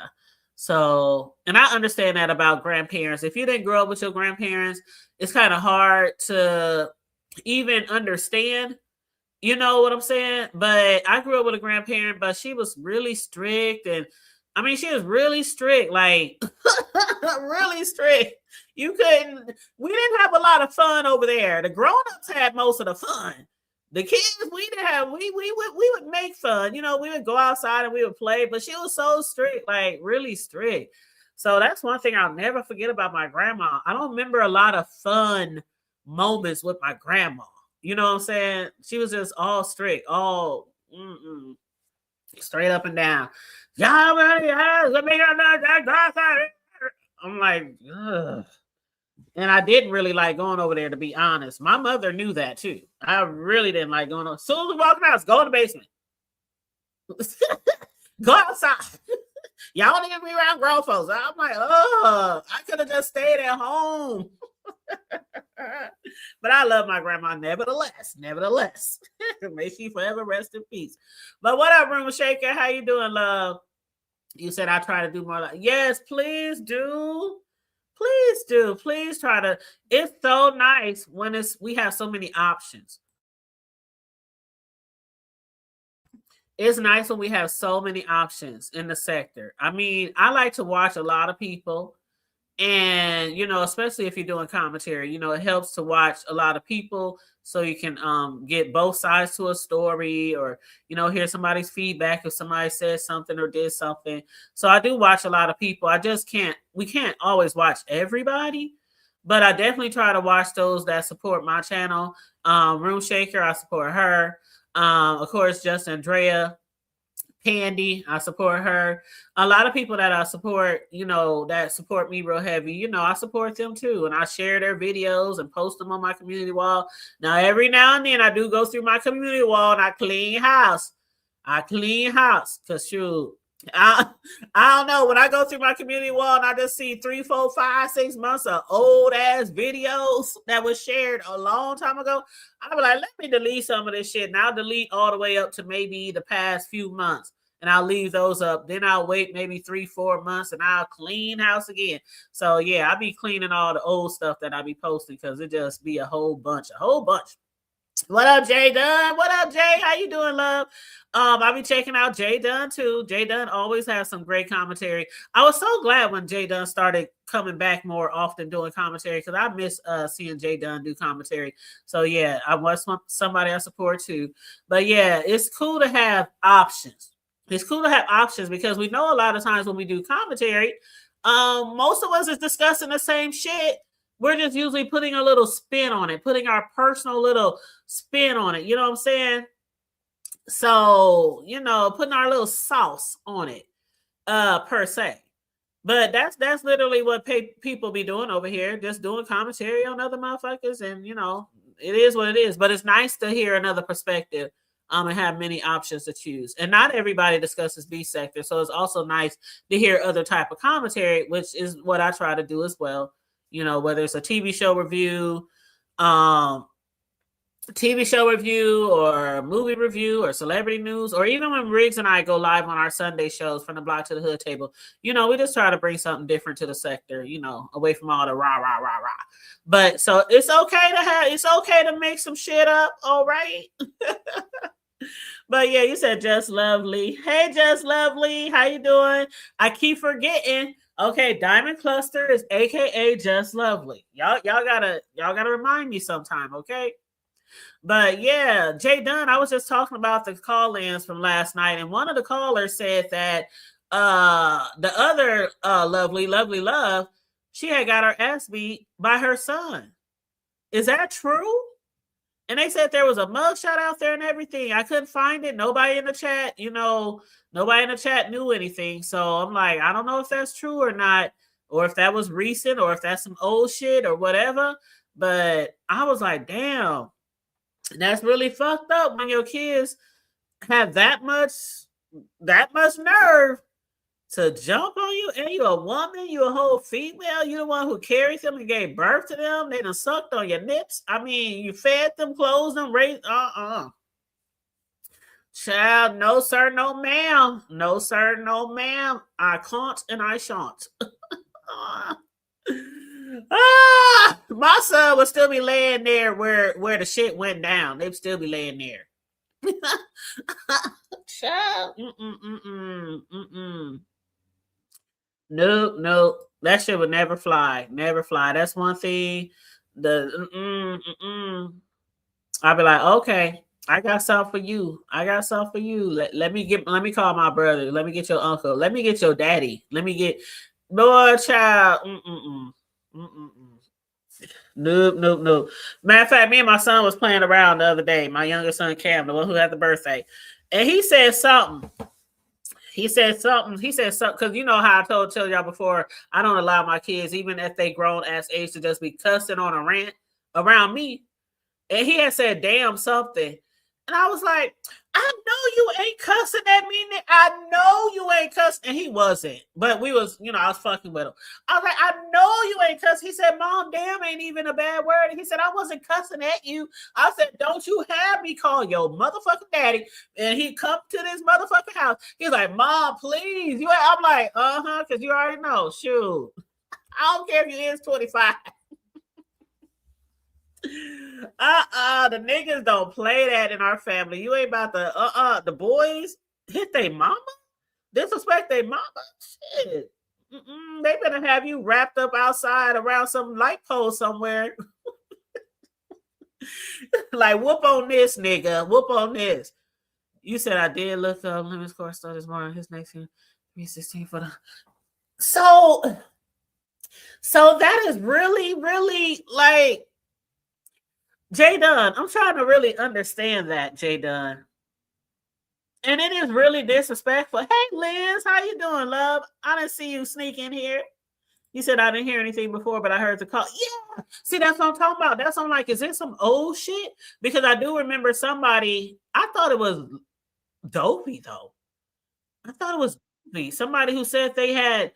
So, and I understand that about grandparents. If you didn't grow up with your grandparents, it's kind of hard to even understand. You know what I'm saying? But I grew up with a grandparent, but she was really strict. And I mean, she was really strict, like really strict. We didn't have a lot of fun over there. The grown-ups had most of the fun. The kids, we didn't have, we would make fun. We would go outside and we would play, but she was so strict, like really strict. So that's one thing I'll never forget about my grandma. I don't remember a lot of fun moments with my grandma. You know what I'm saying? She was just all strict, all straight up and down. I'm like, ugh. And I didn't really like going over there, to be honest. My mother knew that too. I really didn't like going on. As soon as we walk in the house, go in the basement. Go outside. Y'all don't even be around grown folks. I'm like, oh, I could have just stayed at home. But I love my grandma nevertheless. Nevertheless. May she forever rest in peace. But what up, Room Shaker? How you doing, love? You said I try to do more. Yes, please do. Please do. Please try to. It's so nice when we have so many options. It's nice when we have so many options in the sector. I mean, I like to watch a lot of people. And, especially if you're doing commentary, it helps to watch a lot of people so you can get both sides to a story or, hear somebody's feedback if somebody says something or did something. So I do watch a lot of people. We can't always watch everybody, but I definitely try to watch those that support my channel. Room Shaker, I support her. Of course, just Andrea. Candy, I support her. A lot of people that I support, that support me real heavy, I support them too. And I share their videos and post them on my community wall. Now, every now and then I do go through my community wall and I clean house. Because shoot, I don't know. When I go through my community wall and I just see 3, 4, 5, 6 months of old ass videos that was shared a long time ago, I'll be like, let me delete some of this shit. And I'll delete all the way up to maybe the past few months. And I'll leave those up. Then I'll wait maybe 3, 4 months and I'll clean house again. So yeah, I'll be cleaning all the old stuff that I be posting because it just be a whole bunch. What up, Jay Dunn? What up, Jay? How you doing, love? I'll be checking out Jay Dunn too. Jay Dunn always has some great commentary. I was so glad when Jay Dunn started coming back more often doing commentary because I miss seeing Jay Dunn do commentary. So yeah, I was somebody I support too. But yeah, it's cool to have options. It's cool to have options because we know a lot of times when we do commentary, most of us is discussing the same shit. We're just usually putting a little spin on it, putting our personal little spin on it. You know what I'm saying? So, putting our little sauce on it, per se. But that's literally what people be doing over here, just doing commentary on other motherfuckers. And, it is what it is. But it's nice to hear another perspective and have many options to choose. And not everybody discusses B sector. So it's also nice to hear other type of commentary, which is what I try to do as well. Whether it's a TV show review, or movie review or celebrity news, or even when Riggs and I go live on our Sunday shows from the block to the hood table, we just try to bring something different to the sector, away from all the rah, rah, rah, rah. But so it's okay to make some shit up. All right. But yeah, you said Just Lovely. Hey, Just Lovely. How you doing? I keep forgetting. Okay, Diamond Cluster is AKA Just Lovely. Y'all gotta remind me sometime, okay? But yeah, Jay Dunn, I was just talking about the call-ins from last night, and one of the callers said that the other lovely love, she had got her ass beat by her son. Is that true? And they said there was a mugshot out there and everything. I couldn't find it. Nobody in the chat, nobody in the chat knew anything. So I'm like, I don't know if that's true or not, or if that was recent, or if that's some old shit or whatever. But I was like, damn, that's really fucked up when your kids have that much nerve to jump on you, and you a woman, you a whole female, you the one who carried them and gave birth to them. They done sucked on your nips. I mean, you fed them, clothed them, raised. Child, no sir, no ma'am. No sir, no ma'am. I can't and I shan't. My son would still be laying there where the shit went down. They'd still be laying there. Child. Nope. That shit would never fly. Never fly. That's one thing. I'd be like, okay, I got something for you. Let me call my brother. Let me get your uncle. Let me get your daddy. Let me get boy child. Nope. Matter of fact, me and my son was playing around the other day. My younger son Cam, the one who had the birthday, and he said something. He said something. He said something because you know how I tell y'all before. I don't allow my kids, even if they grown ass age, to just be cussing on a rant around me. And he had said, "Damn something," and I was like, "I know you ain't cussing at me. I know you ain't cussing." And he wasn't, but we was, I was fucking with him. I was like, "I know you ain't cussing." He said, "Mom, damn ain't even a bad word." And he said, "I wasn't cussing at you." I said, "Don't you have me call your motherfucking daddy?" And he come to this motherfucking house. He's like, "Mom, please." I'm like, because you already know. Shoot, I don't care if you is 25. The niggas don't play that in our family. You ain't about to the boys hit their mama, disrespect their mama. Shit. They better have you wrapped up outside around some light pole somewhere. Like, whoop on this, nigga. Whoop on this. You said I did look up Lemons course start this morning. His next year, 316 for the so that is really, really like J Dunn. I'm trying to really understand that, J Dunn. And it is really disrespectful. Hey, Liz, how you doing, love? I didn't see you sneak in here. You said I didn't hear anything before, but I heard the call. Yeah. See, that's what I'm talking about. That's I'm like, is it some old shit? Because I do remember somebody, I thought it was Dopey, though. I thought it was Dopey. Somebody who said they had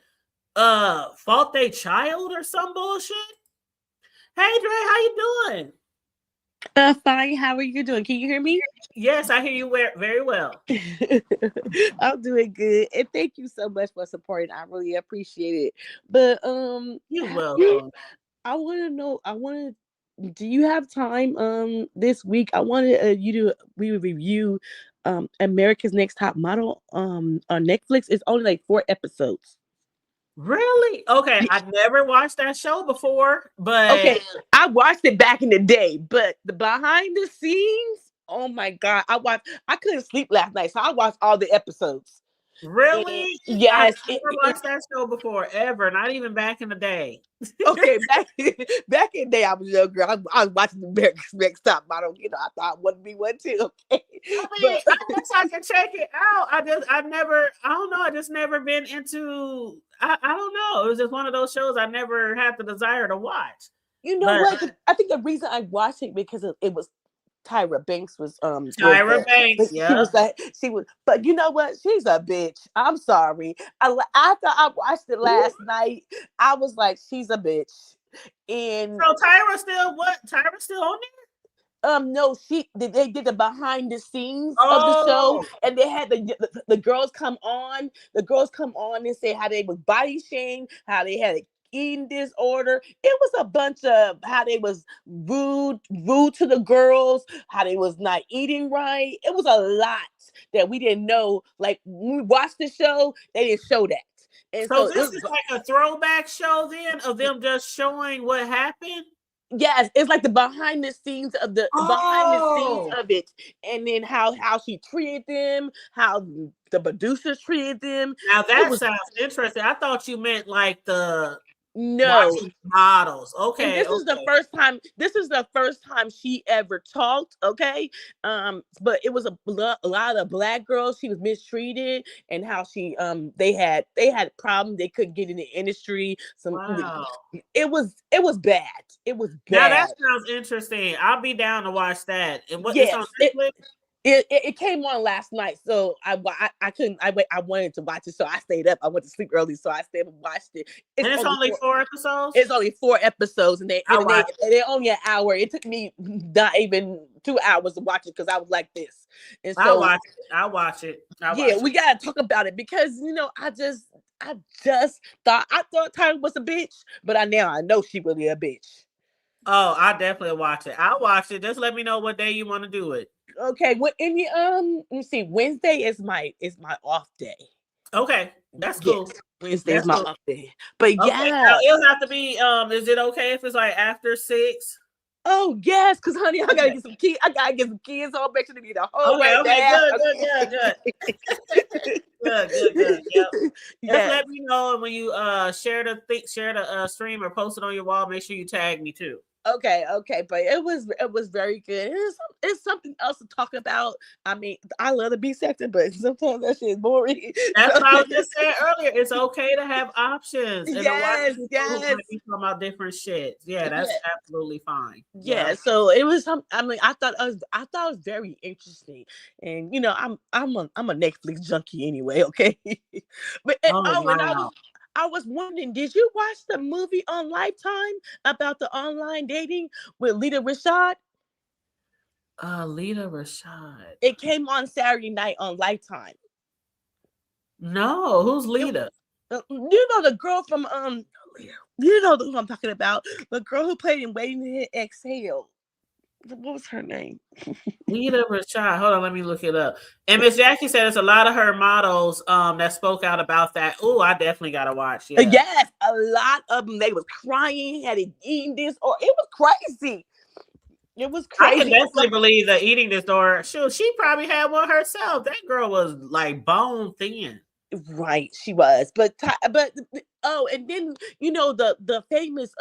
fought their child or some bullshit. Hey, Dre, how you doing? Fine. How are you doing? Can you hear me? Yes, I hear you very well. I'm doing good, and thank you so much for supporting. I really appreciate it. But You're welcome. I want to know. Do you have time this week? I wanted we would review America's Next Top Model on Netflix. It's only like 4 episodes. Really? Okay, I've never watched that show before, but okay, I watched it back in the day, but the behind the scenes, oh my god, I couldn't sleep last night, so I watched all the episodes. Really? Yes, I've never watched that show before, ever. Not even back in the day. Okay, back in the day, I was a young girl. I was watching the America's Next Top Model. I thought I wanted to be one too. Okay, I mean, I guess I can check it out. I don't know. I just never been into. I don't know. It was just one of those shows I never had the desire to watch. You know what? I think the reason I watched it because it was Tyra Banks was Tyra Banks, yeah. She was, but you know what? She's a bitch. I'm sorry. After I watched it last night, I was like, she's a bitch. And so Tyra's still on there? No, they did the behind the scenes of the show, and they had the girls come on. The girls come on and say how they was body shamed, how they had eating disorder. It was a bunch of how they was rude to the girls, how they was not eating right. It was a lot that we didn't know. Like when we watched the show, they didn't show that. And so this is like a throwback show then of them just showing what happened. Yes, it's like the behind the scenes of it, and then how she treated them, how the producers treated them. Now that sounds interesting. I thought you meant like the models. Okay, and this is the first time. This is the first time she ever talked. Okay, but it was a lot of Black girls. She was mistreated, and how she they had problems. They couldn't get in the industry. It was bad. It was bad. Now that sounds interesting. I'll be down to watch that. And what is on Netflix? It came on last night, so I couldn't. I wanted to watch it, so I stayed up. I went to sleep early, so I stayed up and watched it. It's only 4 episodes. It's only 4 episodes, and they're only an hour. It took me not even 2 hours to watch it because I was like this. And so I'll watch it. We gotta talk about it because I just thought Tyra was a bitch, but I know she really a bitch. Oh, I definitely watch it. I'll watch it. Just let me know what day you want to do it. Okay, let me see. Wednesday is my off day. Okay, that's cool. Yes, Wednesday is my off day. But now, it'll have to be. Is it okay if it's like after 6? Oh yes, because honey, I gotta get some kids. I gotta get some kids home. Make sure to be the whole way. Good. Yep. Just let me know when you share the stream or post it on your wall. Make sure you tag me too. Okay, but it was very good. It's something else to talk about. I mean, I love to be sexy, but sometimes that shit is boring. That's So what I was just saying earlier. It's okay to have options and to watch yes, people who yes. might be talking about different shit. Yeah, that's absolutely fine. Yeah, Yeah. so it was some. I mean, I thought it was very interesting, and I'm a Netflix junkie anyway. Okay, but Oh and wow. I was wondering, did you watch the movie on Lifetime about the online dating with Lita Rashad? Lita Rashad. It came on Saturday night on Lifetime. No, who's It, Lita? you know the girl from you know who I'm talking about, the girl who played in Waiting to Exhale. What was her name? Lita Rashad. Hold on, let me look it up. And Miss Jackie said it's a lot of her models that spoke out about that. Oh, I definitely gotta watch. Yeah. Yes, a lot of them. They was crying, had it eating this, or it was crazy. It was I can crazy. definitely believe the eating disorder. Sure, she probably had one herself. That girl was like bone thin. Right, she was, but oh, and then the famous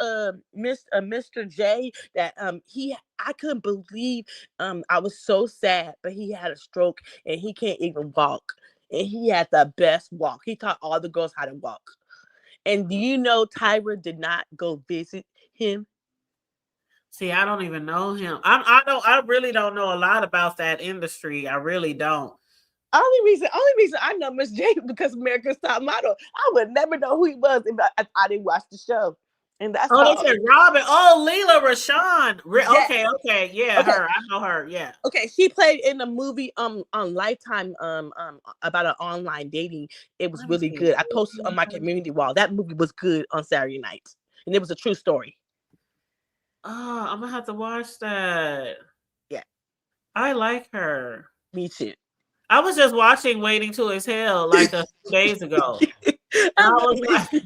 Mr. J that he I couldn't believe I was so sad, but he had a stroke and he can't even walk, and he had the best walk. He taught all the girls how to walk, and do you know Tyra did not go visit him? See, I don't even know him. I really don't know a lot about that industry. I really don't. Only reason I know Miss J because America's Top Model. I would never know who he was if I didn't watch the show. And that's Oh, all. they said Robin. Oh, Leela Rashawn. Yes. Okay. Yeah, Okay. her. I know her. Yeah. Okay. She played in a movie on Lifetime about an online dating. It was Let me really see. good. I posted on my community wall. That movie was good on Saturday nights. And it was a true story. Oh, I'm gonna have to watch that. Yeah. I like her. Me too. I was just watching Waiting to Exhale like a few days ago. And I was like,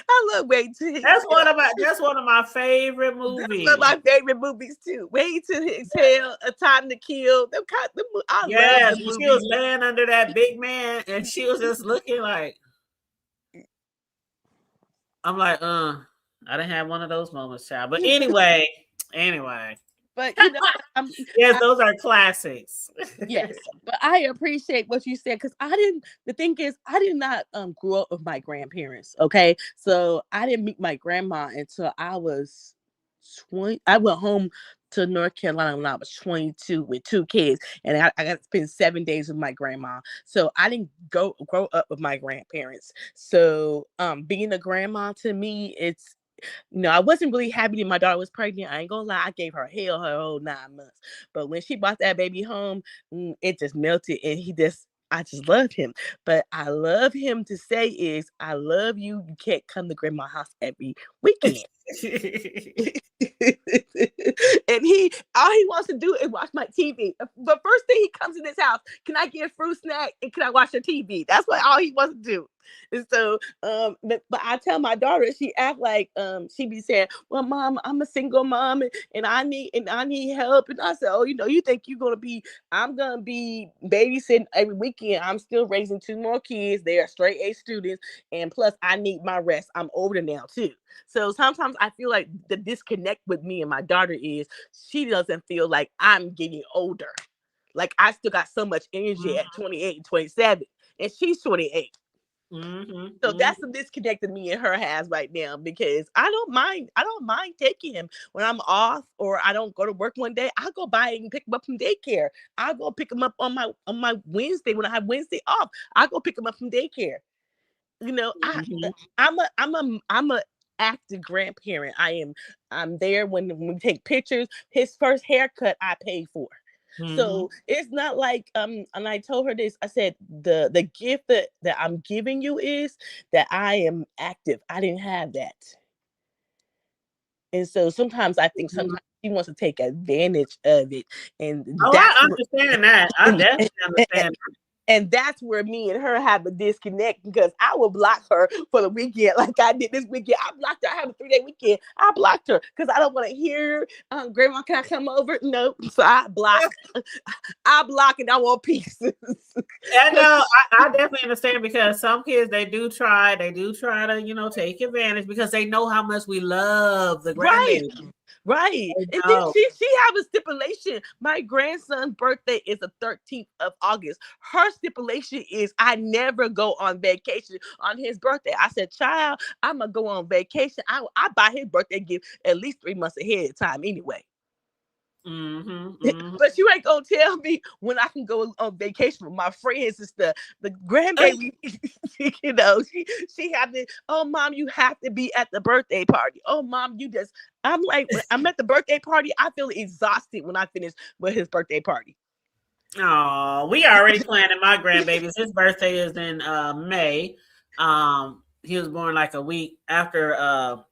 I love Waiting to Exhale. that's one of my favorite movies. That's one of my favorite movies too. Waiting to Exhale, A Time to Kill. I love the she was movies. laying under that big man and she was just looking like, I'm like, I didn't have one of those moments, child. But anyway. But yes, those are classics. yes, but I appreciate what you said because I didn't. The thing is, I did not grow up with my grandparents. Okay, so I didn't meet my grandma until I was 20. I went home to North Carolina when I was 22 with 2 kids, and I got to spend 7 days with my grandma. So I didn't grow up with my grandparents. So being a grandma to me, it's I wasn't really happy that my daughter was pregnant. I ain't gonna lie, I gave her hell her whole 9 months. But when she brought that baby home, it just melted, and I just love him. But I love him to say is, I love you. You can't come to grandma's house every weekend. And all he wants to do is watch my TV. The first thing he comes in this house, can I get a fruit snack and can I watch the TV? That's all he wants to do. And so, but I tell my daughter, she act like she be saying, "Well, mom, I'm a single mom and I need help." And I said, "Oh, you think I'm gonna be babysitting every weekend? I'm still raising 2 more kids. They are straight A students, and plus I need my rest. I'm older now too." So sometimes I feel like the disconnect with me and my daughter is she doesn't feel like I'm getting older. Like I still got so much energy at 28 and 27, and she's 28. So that's the disconnect that me and her has right now because I don't mind taking him when I'm off or I don't go to work one day. I'll go by and pick him up from daycare. I'll go pick him up on my Wednesday when I have Wednesday off. I'll go pick him up from daycare. I'm a active grandparent. I'm there when we take pictures. His first haircut I paid for. So it's not like and I told her this. I said the gift that I'm giving you is that I am active. I didn't have that. And so sometimes I think sometimes she wants to take advantage of it. And I understand that. I definitely understand that. And that's where me and her have a disconnect because I will block her for the weekend like I did this weekend. I blocked her. I have a 3-day weekend. I blocked her because I don't want to hear, Grandma, can I come over? No. So I block. I block and I want peace. I know. I definitely understand because some kids, they do try to, take advantage because they know how much we love the grandbaby. Right. I And then know. she have a stipulation. My grandson's birthday is the 13th of August. Her stipulation is I never go on vacation on his birthday. I said, child, I'm gonna go on vacation. I buy his birthday gift at least 3 months ahead of time anyway. Mm-hmm. But you ain't gonna tell me when I can go on vacation with my friends and stuff. The grandbaby, she had to. Oh, mom, you have to be at the birthday party. Oh, mom, you just. I'm like, when I'm at the birthday party, I feel exhausted when I finish with his birthday party. Oh, we already planning my grandbaby's. His birthday is in May. He was born like a week after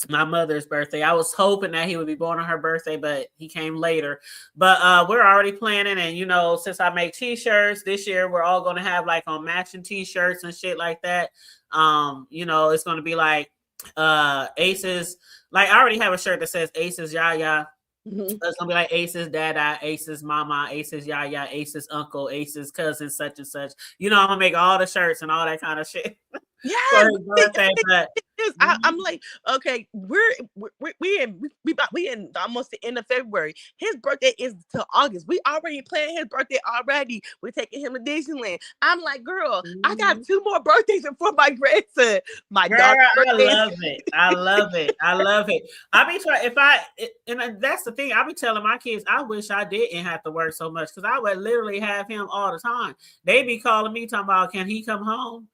my mother's birthday. I was hoping that he would be born on her birthday, but he came later. But we're already planning, and since I make t-shirts this year, we're all gonna have like on matching t-shirts and shit like that. It's gonna be like Aces. Like I already have a shirt that says Aces Yaya. Mm-hmm. It's gonna be like Ace's dada, Ace's mama, Ace's yaya, Ace's uncle, Ace's cousin, such and such. I'm gonna make all the shirts and all that kind of shit for Yes, his birthday. But I'm like, okay, we in almost the end of February. His birthday is till August. We already planned his birthday already. We're taking him to Disneyland. I'm like, girl, I got 2 more birthdays before my grandson. My girl, daughter's I birthday. love it. I love it. I love it. I be trying and that's the thing. I be telling my kids, I wish I didn't have to work so much because I would literally have him all the time. They be calling me talking about, can he come home?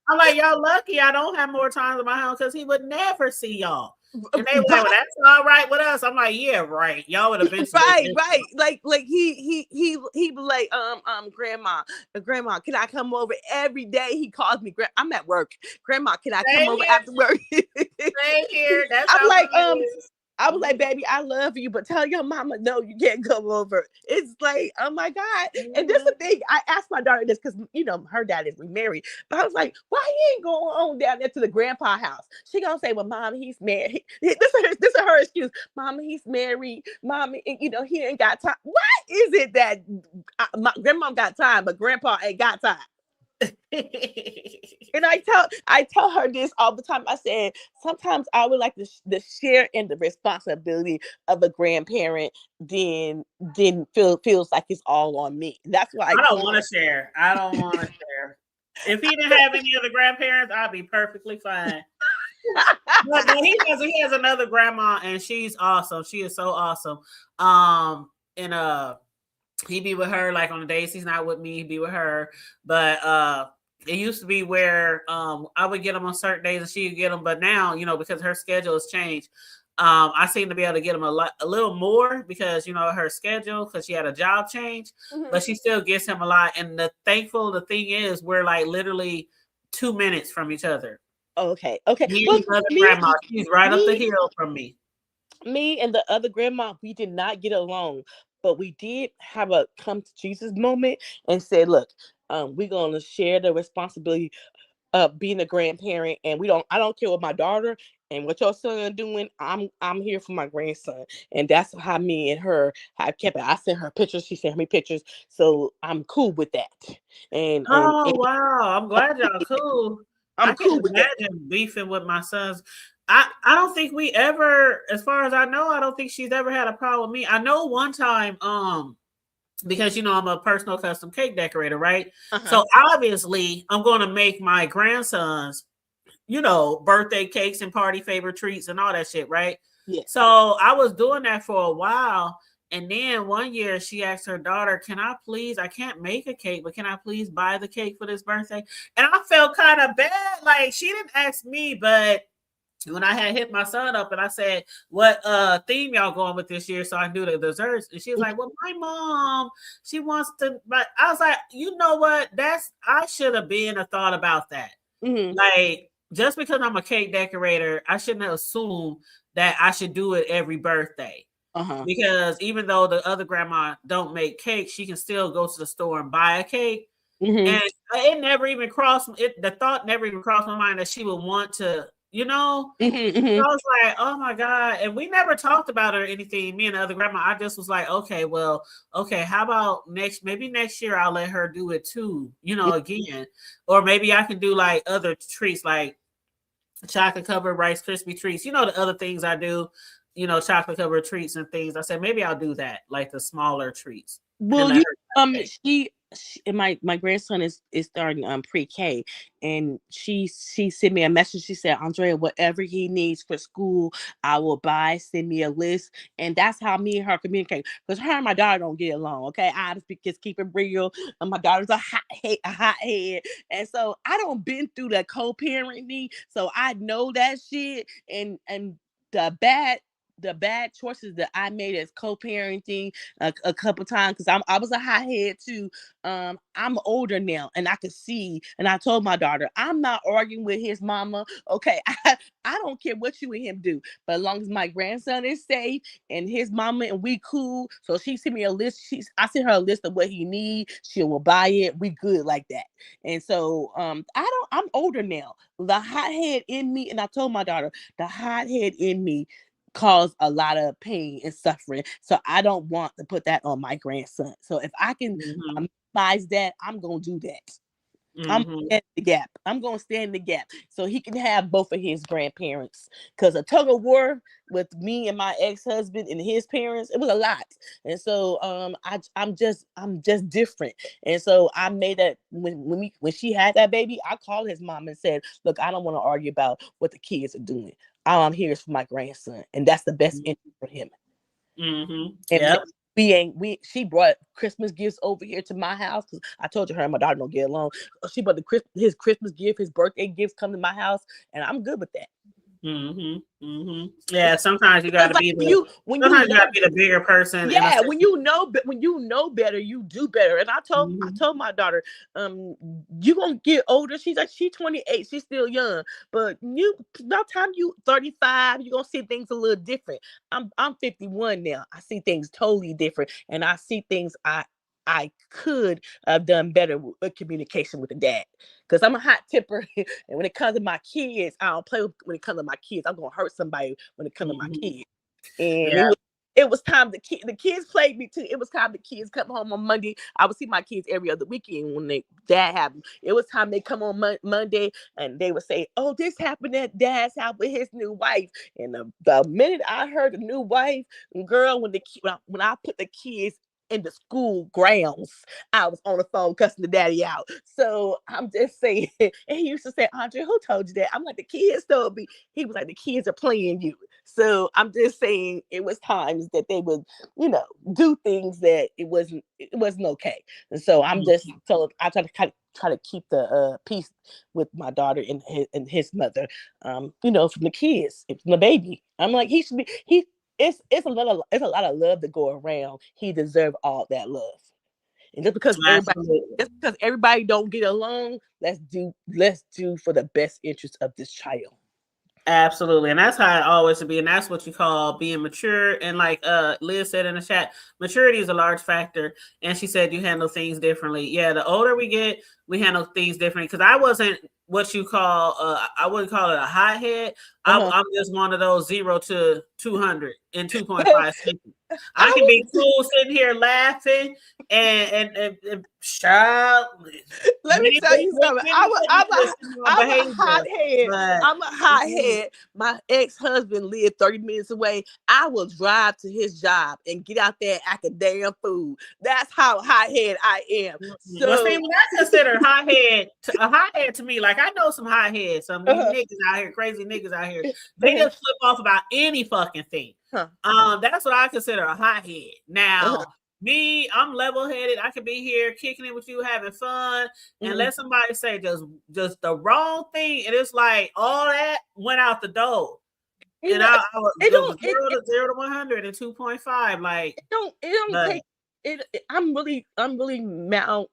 I'm like, y'all lucky I don't have more time in my house because he would never see y'all. And they were like, well, that's all right with us. I'm like, yeah, right. Y'all would eventually. Right. Like he be like, grandma, can I come over every day? He calls me, I'm at work. Grandma, can I come over after work? Same here. That's I'm like, is. I was like, baby, I love you, but tell your mama no, you can't come over. It's like, oh my God. And this is the thing. I asked my daughter this because her dad is remarried. But I was like, why he ain't going on down there to the grandpa house? She gonna say, well, mom, he's married. This is her excuse. Mama, he's married. Mama, he ain't got time. Why is it that my grandma got time, but grandpa ain't got time? And I tell her this all the time. I said sometimes I would like the share in the responsibility of a grandparent then feels like it's all on me. That's why I don't want to share. I don't want to share. If he didn't have any other grandparents, I'd be perfectly fine. But no, he has another grandma, and she's awesome. She is so awesome. He be with her like on the days he's not with me, he'd be with her. But it used to be where I would get him on certain days and she would get him, but now, because her schedule has changed, I seem to be able to get him a little more because her schedule, because she had a job change, but she still gets him a lot. And the thing is, we're like literally 2 minutes from each other. Okay. Me and the other grandma, she's right up the hill from me. Me and the other grandma, we did not get along, but we did have a come to Jesus moment and said, look, we're going to share the responsibility of being a grandparent, and I don't care what my daughter and what your son doing. I'm here for my grandson, and that's how me and her have kept it. I sent her pictures, she sent me pictures, so I'm cool with that. And wow, I'm glad y'all cool. I cool can with imagine beefing with my sons. I don't think we ever, as far as I know, I don't think she's ever had a problem with me. I know one time, because I'm a personal custom cake decorator, right? So obviously I'm going to make my grandsons, birthday cakes and party favorite treats and all that shit, right? Yeah. So I was doing that for a while. And then one year she asked her daughter, I can't make a cake, but can I please buy the cake for this birthday? And I felt kind of bad. Like she didn't ask me, but when I had hit my son up and I said, what theme y'all going with this year? So I knew the desserts. And she was like, well, my mom, she wants to, but I was like, you know what? I should have been a thought about that. Like, just because I'm a cake decorator, I shouldn't have assumed that I should do it every birthday. Because even though the other grandma don't make cake, she can still go to the store and buy a cake. And it never even the thought never even crossed my mind that she would want to, So I was like, oh my God. And we never talked about it or anything. Me and the other grandma, I just was like, okay, how about maybe next year I'll let her do it too, again. Or maybe I can do like other treats, like chocolate covered Rice Krispie treats. You know, the other things I do, you know, chocolate covered treats and things. I said maybe I'll do that, like the smaller treats, and Well, let her say, she and my grandson is starting pre-K, and she sent me a message. She said, Andrea, whatever he needs for school, I will buy. Send me a list, and that's how me and her communicate. Because her and my daughter don't get along. Okay, I just keep it real. And my daughter's a hot head, and so I don't been through the co-parenting, so I know that shit. And the bad choices that I made as co-parenting a couple times, because I was a hothead too. I'm older now, and I could see, and I told my daughter, I'm not arguing with his mama. Okay, I don't care what you and him do, but as long as my grandson is safe and his mama and we cool. So she sent me a list. I sent her a list of what he need. She will buy it. We good like that. And so I'm older now. The hothead in me, and I told my daughter, the hothead in me cause a lot of pain and suffering. So I don't want to put that on my grandson. So if I can minimize that, I'm gonna do that. I'm gonna stand in the gap. I'm gonna stand in the gap so he can have both of his grandparents. Because a tug of war with me and my ex-husband and his parents, it was a lot. And so I'm just different. And so I made that when she had that baby, I called his mom and said, look, I don't want to argue about what the kids are doing. All I'm here is for my grandson, and that's the best interest for him. And she brought Christmas gifts over here to my house, because I told you her and my daughter don't get along. She brought his Christmas gift, his birthday gifts come to my house, and I'm good with that. Yeah, sometimes you got to be the bigger person. Yeah, when you know better, you do better. And I told my daughter, you gonna get older. She's 28, she's still young, but by the time you 35, you're gonna see things a little different. I'm 51 now. I see things totally different, and I see things I could have done better with communication with the dad, because I'm a hot temper. And when it comes to my kids, I don't play when it comes to my kids. I'm gonna hurt somebody when it comes to my kids. And it was time the kids played me too. It was time the kids come home on Monday. I would see my kids every other weekend when that happened. It was time they come on Monday, and they would say, oh, this happened at dad's house with his new wife. And the minute I heard the new wife, girl, when I put the kids in the school grounds, I was on the phone cussing the daddy out. So I'm just saying, and he used to say, Andre, who told you that? I'm like, the kids told me. He was like, the kids are playing you. So I'm just saying, it was times that they would, do things that it wasn't okay. And so I'm just told, I try to keep the peace with my daughter and his mother, from the kids, from the baby. I'm like, he should be, it's a lot of love to go around. He deserves all that love. And just because everybody don't get along, let's do for the best interest of this child. Absolutely. And that's how it always should be. And that's what you call being mature. And like Liz said in the chat, maturity is a large factor. And she said you handle things differently. Yeah, the older we get, we handle things differently. Because I wasn't what you call, I wouldn't call it a hothead. I'm just one of those 0 to 200 in 2.5 seconds. I can be cool sitting here laughing and shout. Let me tell you something. I'm a hothead. I'm a hothead. My ex-husband lived 30 minutes away. I will drive to his job and get out there and act a damn fool. That's how hothead I am. So well, see, when I consider a hothead to me, like I know some hotheads, some niggas out here, crazy niggas out here. They just flip off about any fucking thing. That's what I consider a hothead. Now, me, I'm level-headed. I could be here kicking it with you, having fun, and let somebody say just the wrong thing, and it's like all that went out the door. And I was 0 to 100 and 2.5. Like it don't take it. I'm really mal.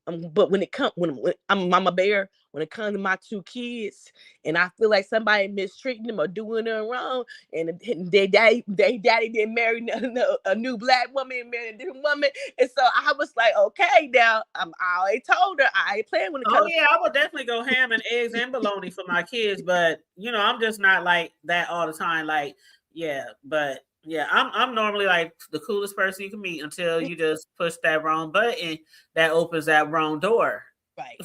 But when I'm a mama bear, when it comes to my two kids, and I feel like somebody mistreating them or doing them wrong, and their daddy didn't marry a new black woman and married a different woman, and so I was like, okay, now I already told her I ain't playing when it comes. Oh yeah, I would definitely go ham and eggs and bologna for my kids, but I'm just not like that all the time. Like but. Yeah, I'm normally like the coolest person you can meet until you just push that wrong button that opens that wrong door. Right.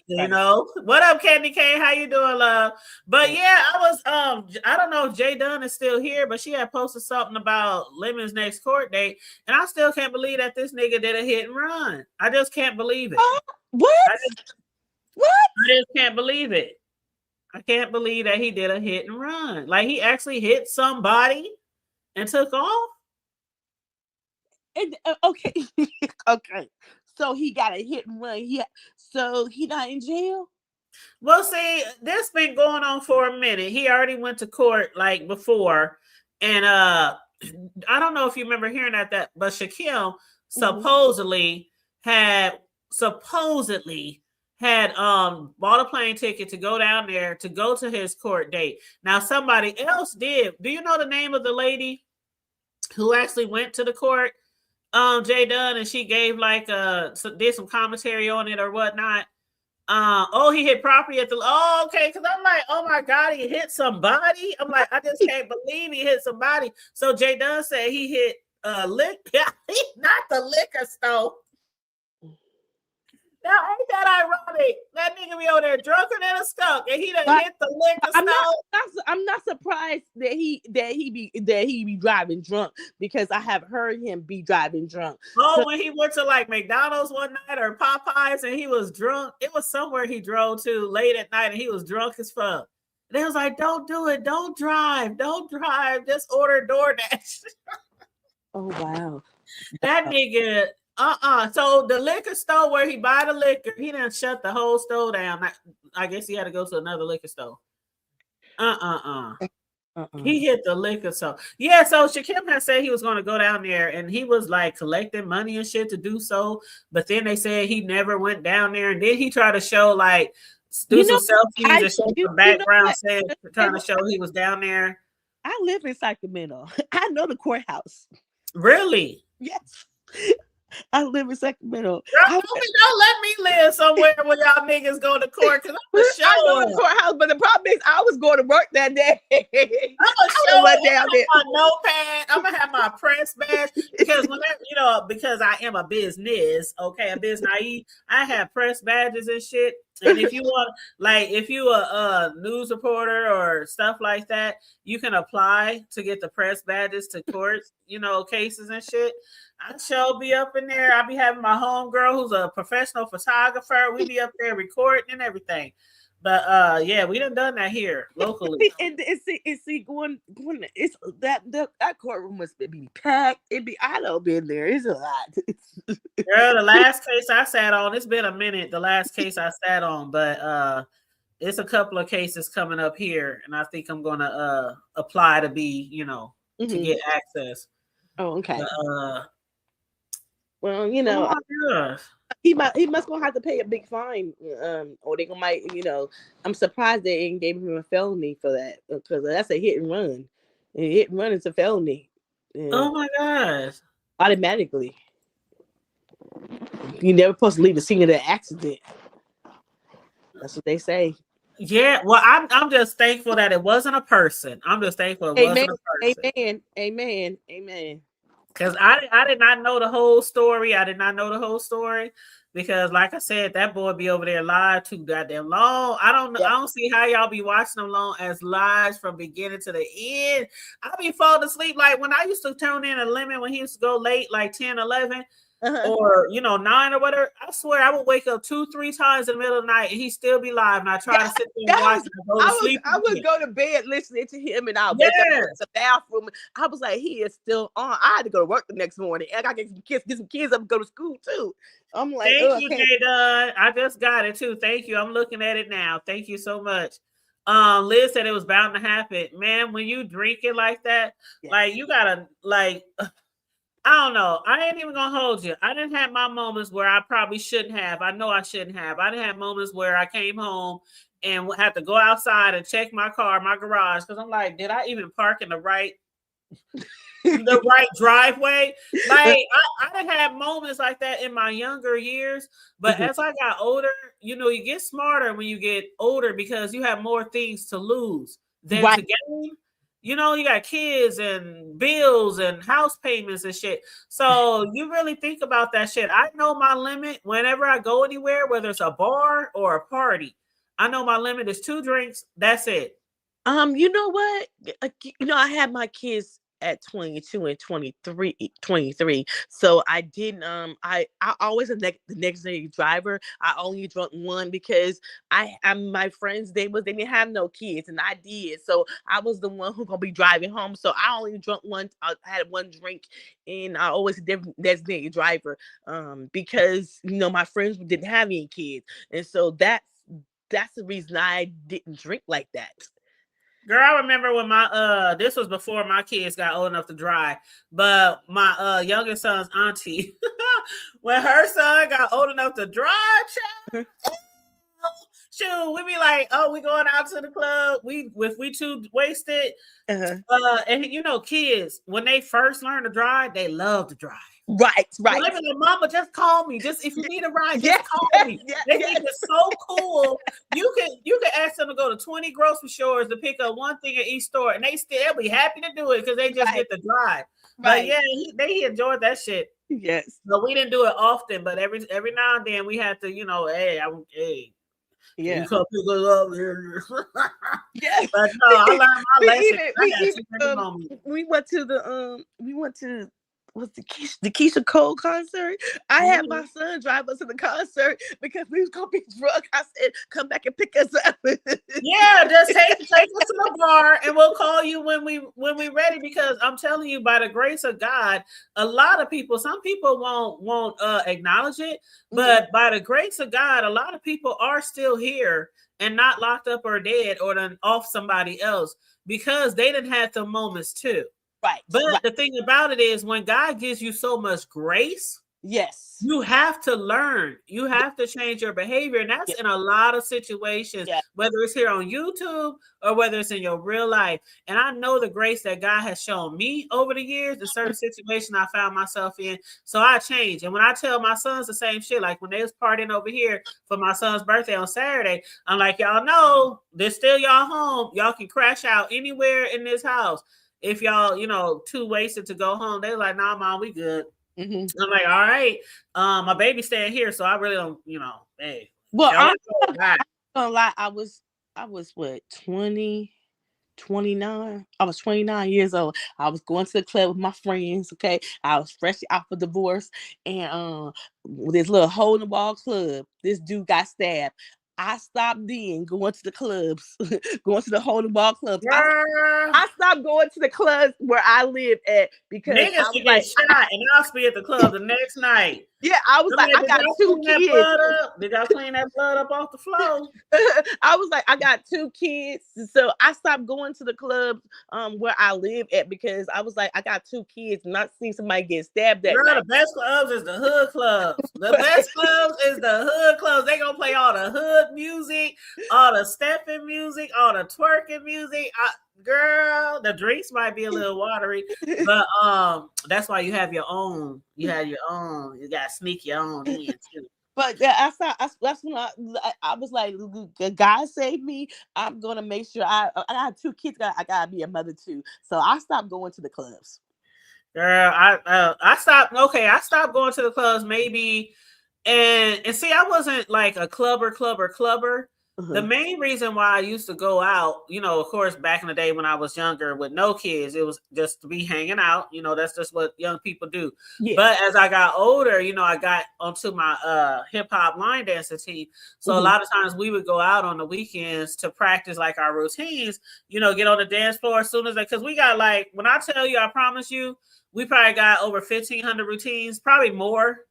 You know, what up, Candy Cane? How you doing, love? But yeah, I was I don't know if Jay Dunn is still here, but she had posted something about Lemon's next court date, and I still can't believe that this nigga did a hit and run. I just can't believe it. What? I just can't believe it. I can't believe that he did a hit and run. Like he actually hit somebody and took off. And, okay. Okay. So he got a hit and run. So he not in jail? Well, see, this been going on for a minute. He already went to court like before. And I don't know if you remember hearing that, but Shaquille supposedly had bought a plane ticket to go down there to go to his court date. Now somebody else did. Do you know the name of the lady who actually went to the court? Jay Dunn, and she gave like did some commentary on it or whatnot. He hit property at the okay, because I'm like, oh my god, he hit somebody. I'm like, I just can't believe he hit somebody. So Jay Dunn said he hit not the liquor store. Now ain't that ironic? That nigga be over there drunker than a skunk, and he done hit the liquor store. I'm not surprised that he be driving drunk, because I have heard him be driving drunk. When he went to like McDonald's one night or Popeyes and he was drunk, it was somewhere he drove to late at night and he was drunk as fuck. They was like, "Don't do it, don't drive, just order DoorDash." Oh wow, that nigga. So the liquor store where he buy the liquor, he done shut the whole store down. I guess he had to go to another liquor store. He hit the liquor store. Yeah, so Shaquem had said he was going to go down there and he was like collecting money and shit to do so. But then they said he never went down there. And then he tried to show like do some selfies and show some background trying to show he was down there. I live in Sacramento. I know the courthouse. Really? Yes. I live in Sacramento. Don't let me live somewhere where y'all niggas go to court, because I'm gonna show I know the courthouse, but the problem is I was going to work that day. I'm gonna have my press badge, because whenever because I am a business, okay, a business naive. I have press badges and shit. And if you want, like, if you a news reporter or stuff like that, you can apply to get the press badges to courts, cases and shit. I shall be up in there. I'll be having my homegirl who's a professional photographer. We be up there recording and everything. But yeah, we done that here locally. And see, going it's that courtroom must be packed. I don't been there. It's a lot. Girl, the last case I sat on, it's been a minute. The last case I sat on, but it's a couple of cases coming up here, and I think I'm gonna apply to be, to get access. Oh, okay. Well, he must gonna have to pay a big fine, or they might, I'm surprised they ain't gave him a felony for that, because that's a hit and run. And hit and run is a felony. Oh my gosh! Automatically, you never supposed to leave the scene of the accident. That's what they say. Yeah, well, I'm just thankful that it wasn't a person. I'm just thankful it wasn't a person. Amen. Because I did not know the whole story. Because, like I said, that boy be over there live too goddamn long. I don't see how y'all be watching them long as lives from beginning to the end. I be falling asleep. Like when I used to tune in a Lemon when he used to go late, like 10, 11. Or 9 or whatever. I swear I would wake up 2-3 times in the middle of the night and he still be live, and I try to sit there and watch him go to sleep. I would go to bed listening to him, and I'll wake up in the bathroom. I was like, he is still on. I had to go to work the next morning, and I got to get some kids up and go to school too. I'm like, thank you, Jay Dunn. I just got it too. Thank you. I'm looking at it now. Thank you so much. Liz said it was bound to happen. Man, when you drink it like that, like you gotta I don't know. I ain't even gonna hold you. I didn't have my moments where I probably shouldn't have. I know I shouldn't have. I didn't have moments where I came home and had to go outside and check my car, my garage, because I'm like, did I even park in the right driveway? Like I didn't have moments like that in my younger years, but as I got older, you get smarter when you get older because you have more things to lose than to gain. you know, you got kids and bills and house payments and shit. So you really think about that shit. I know my limit whenever I go anywhere, whether it's a bar or a party. I know my limit is 2 drinks. That's it. You know what? I had my kids at 22 and 23. So I didn't I always the next day driver. I only drunk one because I'm my friends they didn't have no kids and I did. So I was the one who gonna be driving home. So I only drunk one. I had one drink and I always designated driver because my friends didn't have any kids. And so that's the reason I didn't drink like that. Girl, I remember when my this was before my kids got old enough to drive, but my youngest son's auntie, when her son got old enough to drive, child, shoot, we be like, oh, we going out to the club. If we too wasted, and kids when they first learn to drive, they love to drive. Right. Like, mama, just call me. Just if you need a ride, just call me. They think it's so cool. You can ask them to go to 20 grocery stores to pick up one thing at each store, and they'll be happy to do it because they just get to drive. But yeah, they enjoyed that shit. Yes. But we didn't do it often. But every now and then we had to, hey. Yeah. You come pick us up here. Yes. But no, I learned my lesson. We went to was the Keisha Cole concert. I had my son drive us to the concert because we was gonna be drunk. I said, "Come back and pick us up." Yeah, just take us to the bar, and we'll call you when we ready. Because I'm telling you, by the grace of God, a lot of people, some people won't acknowledge it, but by the grace of God, a lot of people are still here and not locked up or dead or done off somebody else because they didn't have the moments too. Right. But the thing about it is when God gives you so much grace, yes, you have to learn. You have to change your behavior. And that's in a lot of situations, whether it's here on YouTube or whether it's in your real life. And I know the grace that God has shown me over the years, the certain situation I found myself in. So I changed. And when I tell my sons the same shit, like when they was partying over here for my son's birthday on Saturday, I'm like, y'all know, this still y'all home. Y'all can crash out anywhere in this house. If y'all, too wasted to go home, they're like, nah, mom, we good. Mm-hmm. I'm like, all right. My baby's staying here, so I really don't, hey. Well, I'm not gonna lie, I was what, 20, 29. I was 29 years old. I was going to the club with my friends. Okay, I was freshly off of divorce, and this little hole in the wall club, this dude got stabbed. I stopped then going to the clubs, going to the hole in the wall clubs. I stopped going to the clubs where I live at because niggas I was like, shot and I'll be at the club the next night. Yeah, I was like, I got 2 kids. Did y'all clean that blood up off the floor? I was like, I got 2 kids. So I stopped going to the clubs where I live at because I was like, I got 2 kids and not seeing somebody get stabbed that night. The best clubs is the hood clubs. The best clubs is the hood clubs. They gonna play all the hood music, all the stepping music, all the twerking music. Girl, the drinks might be a little watery, but that's why you have your own. You have your own. You gotta sneak your own in too. But that's when I was like, God saved me. I'm gonna make sure I got 2 kids. I gotta be a mother too. So I stopped going to the clubs. Girl, I stopped. Okay, I stopped going to the clubs maybe, and see, I wasn't like a clubber. Mm-hmm. The main reason why I used to go out, of course, back in the day when I was younger with no kids, it was just to be hanging out. That's just what young people do. Yeah. But as I got older, I got onto my hip hop line dancing team. So a lot of times we would go out on the weekends to practice like our routines, get on the dance floor as soon as because we got like, when I tell you, I promise you, we probably got over 1,500 routines, probably more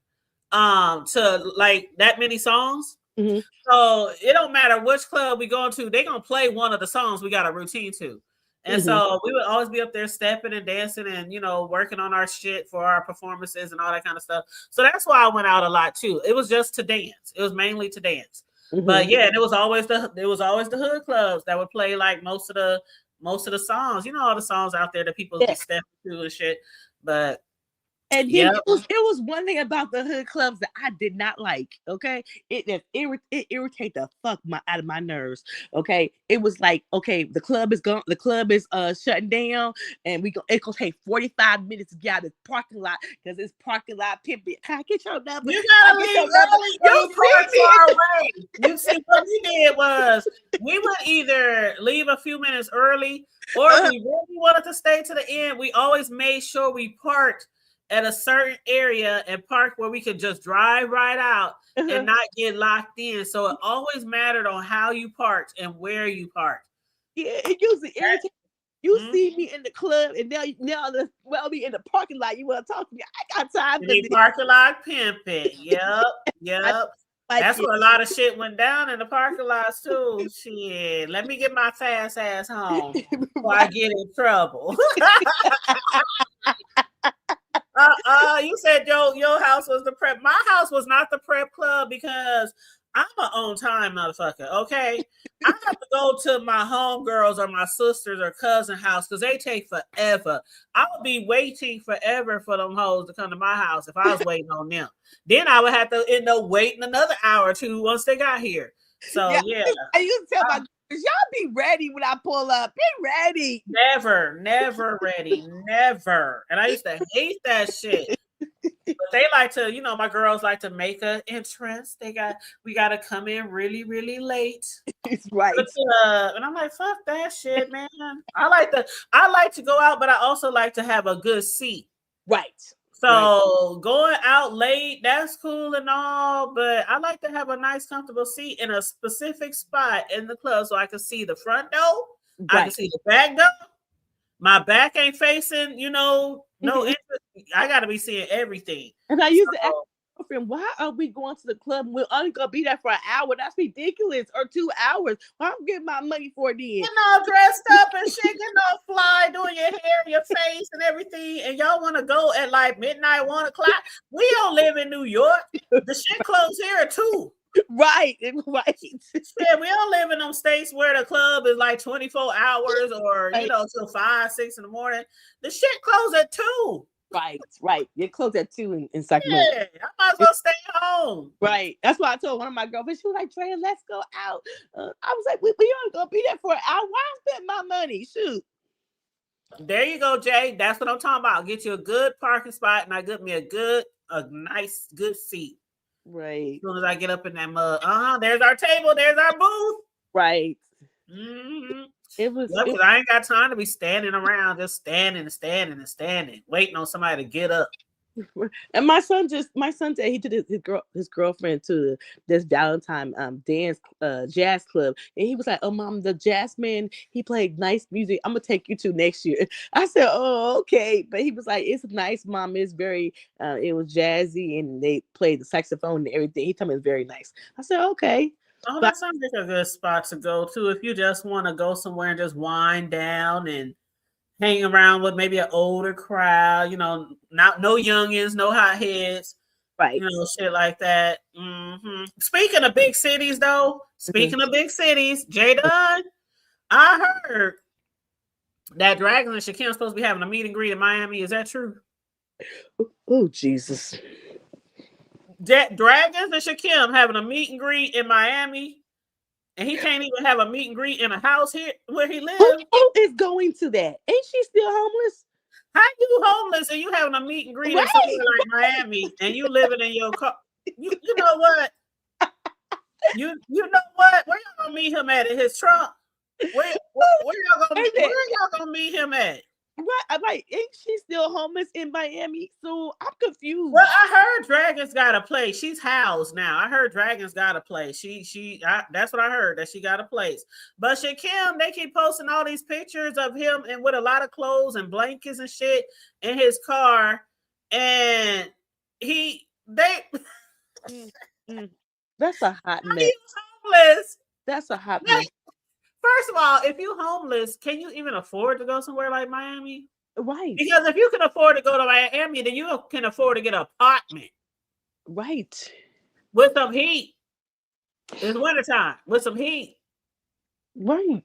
to like that many songs. Mm-hmm. So it don't matter which club we go to, they're gonna play one of the songs we got a routine to. And so we would always be up there stepping and dancing and working on our shit for our performances and all that kind of stuff. So that's why I went out a lot too. It was just to dance. It was mainly to dance. Mm-hmm. But yeah, it was always the hood clubs that would play like most of the songs, all the songs out there that people be stepping to and shit. But And then Yep. it was one thing about the hood clubs that I did not like. Okay, it irritated the fuck out of my nerves. Okay, it was like, okay, the club is gone, the club is shutting down, and it gonna take 45 minutes to get out of the parking lot because it's parking lot pimping. Can I get your number? You gotta leave early or you park far me. away. You see what we did was we would either leave a few minutes early, or if we really wanted to stay to the end, we always made sure we parked at a certain area and park where we could just drive right out and not get locked in. So it always mattered on how you parked and where you parked. Yeah, it usually irritates. You see me in the club, and now be in the parking lot. You want to talk to me? I got time for the parking lot pimping. Yep. That's where a lot of shit went down in the parking lots too. Shit, let me get my fast ass home before I get in trouble. You said your house was the prep. My house was not the prep club because I'm an on time motherfucker. Okay, I have to go to my homegirls or my sisters or cousin house because they take forever. I would be waiting forever for them hoes to come to my house if I was waiting on them. Then I would have to end up waiting another hour or two once they got here. So yeah. I used to tell my y'all be ready when I pull up. Be ready. Never ready. Never. And I used to hate that shit. But they like to, my girls like to make an entrance. We got to come in really, really late. Right. And I'm like, fuck that shit, man. I like to go out, but I also like to have a good seat. Right. So going out late, that's cool and all, but I like to have a nice, comfortable seat in a specific spot in the club so I can see the front door. Right. I can see the back door. My back ain't facing, no interest. I got to be seeing everything. And I used to ask my girlfriend, why are we going to the club? We're only going to be there for an hour. That's ridiculous. Or 2 hours. Why I'm getting my money for it then? Dressed up and shit, fly, doing your hair, your face and everything. And y'all want to go at like midnight, 1 o'clock. We don't live in New York. The shit closed here too. Right. Yeah, we don't live in them states where the club is like 24 hours or, till 5, 6 in the morning. The shit closed at 2. Right. You close at 2 in Sacramento. Yeah, I might as well stay home. Right. That's why I told one of my girlfriends. She was like, Drea, let's go out. I was like, we only gonna be there for an hour. Why spend my money? Shoot. There you go, Jay. That's what I'm talking about. Get you a good parking spot and I get me a nice, good seat. Right. As soon as I get up in that mud. There's our table. There's our booth. Right. Mm-hmm. Because I ain't got time to be standing around, just standing, waiting on somebody to get up. And my son said he took his girlfriend to this Valentine dance jazz club, and he was like, "Oh, mom, the jazz man, he played nice music. I'm gonna take you to next year." I said, "Oh, okay," but he was like, "It's nice, mom. It's very it was jazzy, and they played the saxophone and everything." He told me it's very nice. I said, "Okay." Oh, that sounds like a good spot to go to if you just want to go somewhere and just wind down and hang around with maybe an older crowd, not no youngins, no hotheads, right? Shit like that. Mm-hmm. Speaking of big cities, though, J Dunn, I heard that Dragons and Shakim's supposed to be having a meet and greet in Miami. Is that true? Oh, Jesus. Dragons and Shakim having a meet and greet in Miami, and he can't even have a meet and greet in a house here where he lives. Who is going to that? Ain't she still homeless? How you homeless and you having a meet and greet in somewhere like Miami and you living in your car? You know what? You know what? Where y'all gonna meet him at? In his trunk? Where y'all gonna meet him at? What? I'm like, ain't she still homeless in Miami? So I'm confused. Well, I heard Dragons got a place. She's housed now. I heard Dragons got a place. That's what I heard, that she got a place. But Shakim, they keep posting all these pictures of him and with a lot of clothes and blankets and shit in his car, and that's a hot mess. He's homeless. That's a hot mess. First of all, if you're homeless, can you even afford to go somewhere like Miami? Right. Because if you can afford to go to Miami, then you can afford to get an apartment. Right. With some heat. It's wintertime. With some heat. Right.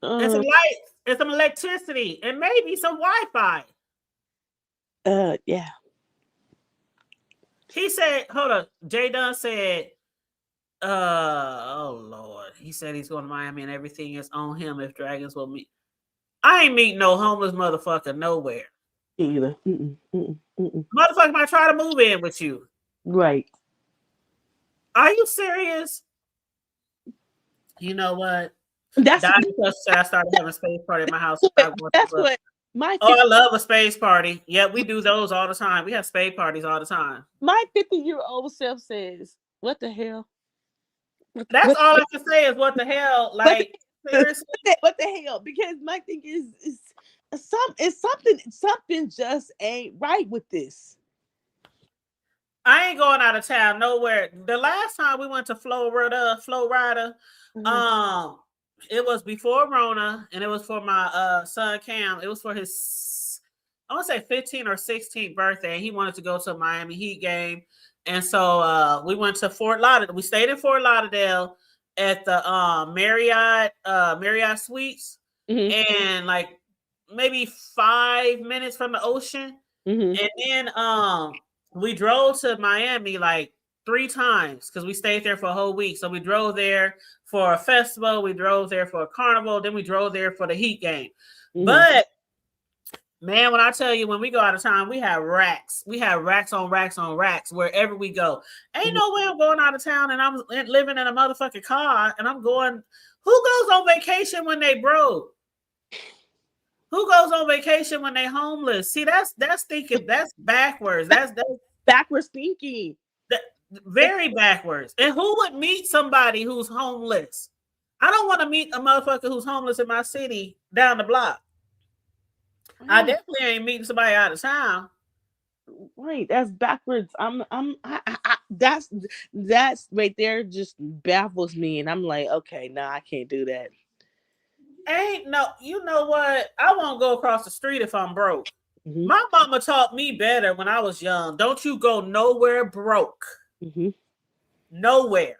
And some lights. And some electricity. And maybe some Wi-Fi. Yeah. He said, hold up. Jay Dunn said, oh Lord. He said he's going to Miami and everything is on him if Dragons will meet. I ain't meeting no homeless motherfucker nowhere. Either. Motherfucker might try to move in with you. Right. Are you serious? You know what? That's I started having a space party at my house. that's what my I love a space party. Yeah, we do those all the time. We have space parties all the time. my 50-year-old self says, "What the hell?" That's all I can say is what the hell. Like seriously, what the hell? Because my thing is something just ain't right with this. I ain't going out of town nowhere. The last time we went to Florida, it was before Rona, and it was for my son Cam. It was for his, I want to say 15th or 16th birthday. He wanted to go to a Miami Heat game, and so we went to Fort Lauderdale. We stayed in Fort Lauderdale at the Marriott Suites, and like maybe 5 minutes from the ocean, and then we drove to Miami like 3 times because we stayed there for a whole week. So we drove there for a festival, we drove there for a carnival, then we drove there for the Heat game. But man, when I tell you, when we go out of town, we have racks. We have racks on racks on racks wherever we go. Ain't no way I'm going out of town and I'm living in a motherfucking car and I'm going. Who goes on vacation when they broke? Who goes on vacation when they homeless? See, that's thinking, that's backwards. That's backwards thinking. Very backwards. And who would meet somebody who's homeless? I don't want to meet a motherfucker who's homeless in my city down the block. I definitely ain't meeting somebody out of town. Right, that's backwards. That's right there just baffles me, and I'm like, okay, nah, I can't do that. You know what? I won't go across the street if I'm broke. My mama taught me better when I was young. Don't you go nowhere broke. Nowhere.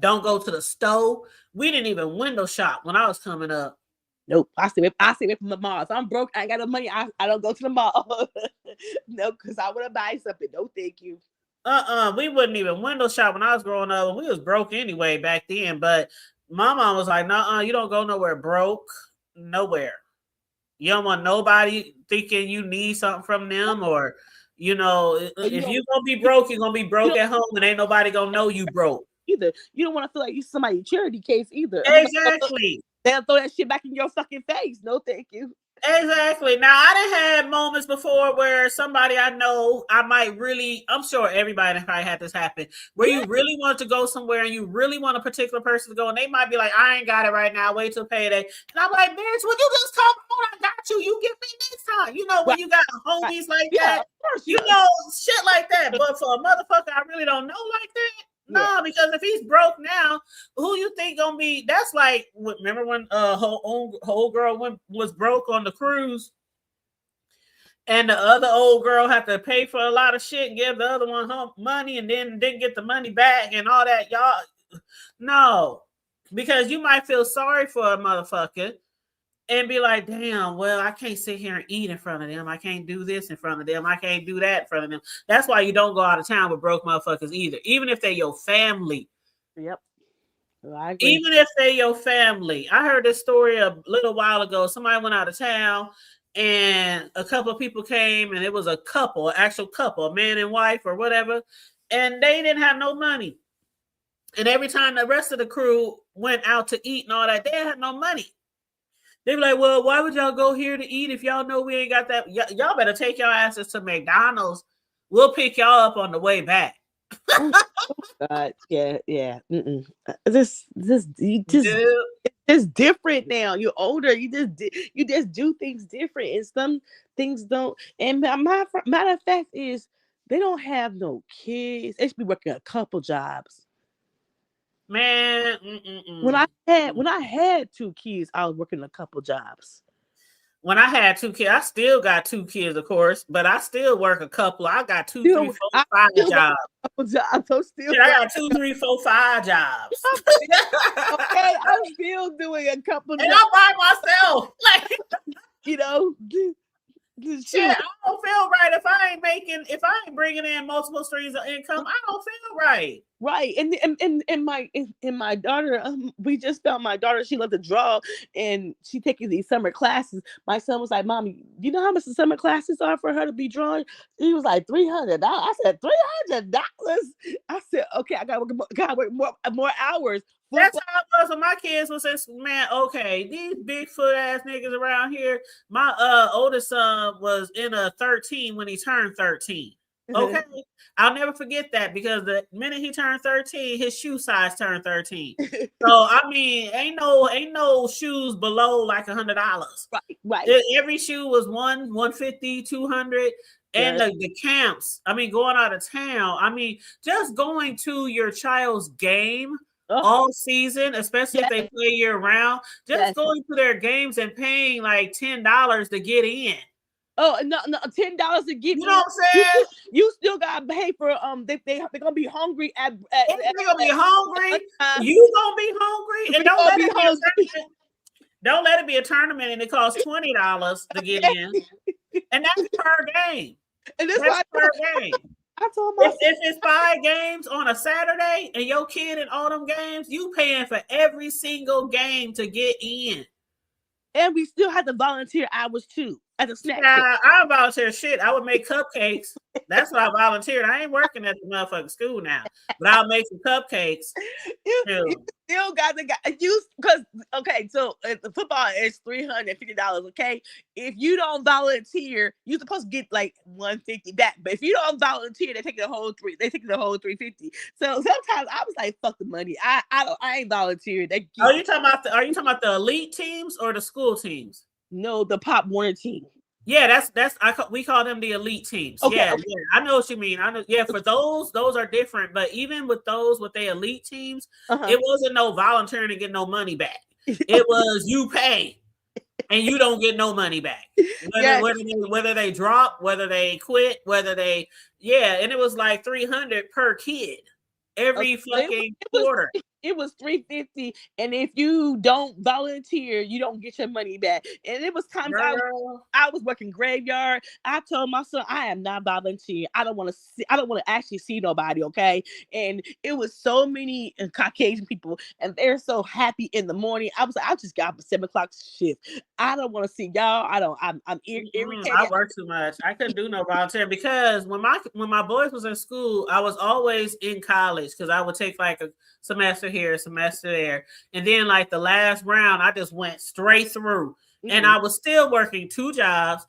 Don't go to the store. We didn't even window shop when I was coming up. Nope. I stay away from the mall. If I'm broke, I ain't got no money. I don't go to the mall. No, because I want to buy something. No, thank you. We wouldn't even window shop when I was growing up. We was broke anyway back then. But my mom was like, "Nuh-uh, you don't go nowhere broke. Nowhere. You don't want nobody thinking you need something from them, or if you're gonna be broke, you're gonna be broke at home, and ain't nobody gonna know you broke either. You don't want to feel like you're somebody's charity case either. Exactly. They'll throw that shit back in your fucking face. No, thank you. Exactly. Now, I done had moments before where somebody I know, I'm sure everybody probably had this happen, where you really want to go somewhere and you really want a particular person to go, and they might be like, I ain't got it right now, wait till payday. And I'm like, bitch, when you just talk about I got you, you give me next time. You know, when you got homies like that, shit like that. But for a motherfucker I really don't know like that, no, because if he's broke now, who you think gonna be? That's like, remember when whole girl was broke on the cruise, and the other old girl had to pay for a lot of shit and give the other one money, and then didn't get the money back and all that. Y'all, no, because you might feel sorry for a motherfucker and be like, damn, well, I can't sit here and eat in front of them. I can't do this in front of them. I can't do that in front of them. That's why you don't go out of town with broke motherfuckers either, even if they're your family. Yep. Well, I agree. Even if they're your family. I heard this story a little while ago. Somebody went out of town and a couple of people came, and it was an actual couple, a man and wife or whatever, and they didn't have no money. And every time the rest of the crew went out to eat and all that, they had no money. They be like, well, why would y'all go here to eat if y'all know we ain't got that? Y'all better take your asses to McDonald's. We'll pick y'all up on the way back. Yeah. It's different now. You're older. You just do things different, and some things don't. And matter of fact is they don't have no kids. They should be working a couple jobs. Man, when I had 2 kids, I was working a couple jobs. When I had 2 kids, I still got 2 kids, of course, but I still work a couple. I got 2, 3, 4, 5 jobs. I got 2, 3, 4, 5 jobs. Okay, I'm still doing a couple and I'm by myself. You know, shit, I don't feel right if I ain't bringing in multiple streams of income, I don't feel right. Right. And my daughter, we just found my daughter, she loved to draw and she taking these summer classes. My son was like, Mommy, you know how much the summer classes are for her to be drawing? He was like, $300. I said, $300. I said, okay, I gotta work more hours. That's how it was when my kids was saying, man, okay, these Bigfoot ass niggas around here. My oldest son was in a 13 when he turned 13. Okay. I'll never forget that because the minute he turned 13, his shoe size turned 13. So I mean, ain't no shoes below like $100. Right. Every shoe was 150, 200. And Yes. the camps, I mean, going out of town, I mean, just going to your child's game all season, especially if they play year round, just going to their games and paying like $10 to get in. Oh no, $10 to get. You know what I'm saying? You still gotta pay for they're gonna be hungry at they're gonna be hungry. You gonna be hungry, and don't let it be a tournament, and it costs $20 to get in, and that's per game. And that's per game. I told if it's 5 games on a Saturday, and your kid in all them games, you paying for every single game to get in. And we still had to volunteer hours too at the snack. I volunteer shit. I would make cupcakes. That's what I volunteered. I ain't working at the motherfucking school now, but I'll make some cupcakes. You still got to use because okay, so the football is $350. Okay, if you don't volunteer, you're supposed to get like $150 back. But if you don't volunteer, they take the whole $350. So sometimes I was like, fuck the money. I ain't volunteered. Are you talking about the elite teams or the school teams? No, the Pop Warner team. Yeah, we call them the elite teams. Okay, yeah, I know what you mean. I know. Yeah, for those are different. But even with the elite teams, it wasn't no volunteering to get no money back. It was you pay and you don't get no money back. Whether they drop, whether they quit, and it was like $300 per kid every fucking quarter. It was $350, and if you don't volunteer, you don't get your money back. And it was times I was working graveyard. I told my son, I am not volunteering. I don't want to actually see nobody. Okay, and it was so many Caucasian people, and they're so happy in the morning. I was like, I just got up a 7 o'clock shift. I don't want to see y'all. I'm irritated. I work too much. I couldn't do no volunteering because when my boys was in school, I was always in college because I would take like a semester here, a semester there, and then like the last round, I just went straight through, and I was still working 2 jobs.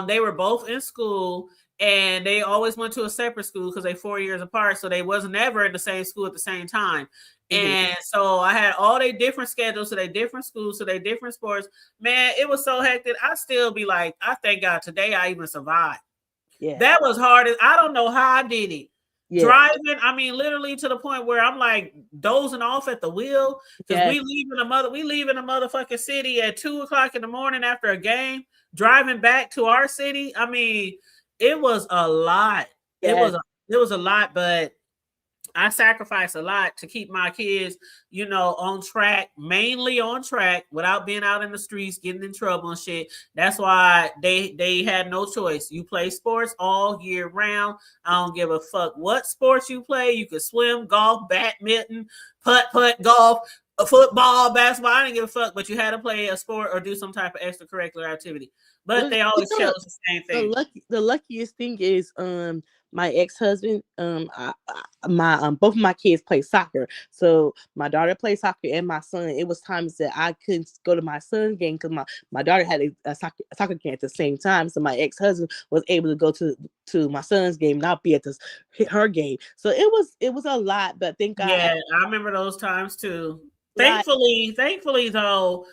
They were both in school, and they always went to a separate school because they 4 years apart, so they wasn't never in the same school at the same time. And so I had all their different schedules, so they different schools, so they different sports. Man, it was so hectic. I still be like, I thank God today I even survived. Yeah, that was hard. I don't know how I did it. Yeah. Driving, I mean, literally to the point where I'm like dozing off at the wheel because we leaving a motherfucking city at 2 o'clock in the morning after a game, driving back to our city. I mean, it was a lot. Yes. It was a lot, but I sacrificed a lot to keep my kids, on track, mainly on track, without being out in the streets, getting in trouble and shit. That's why they had no choice. You play sports all year round. I don't give a fuck what sports you play. You could swim, golf, badminton, putt, golf, football, basketball. I didn't give a fuck, but you had to play a sport or do some type of extracurricular activity. But they always chose the same thing. The luckiest thing is my ex-husband, both of my kids play soccer. So my daughter plays soccer and my son. It was times that I couldn't go to my son's game because my daughter had a soccer game at the same time. So my ex-husband was able to go to my son's game, not be at her game. So it was a lot, but thank God. Yeah, I remember those times too. Thankfully though,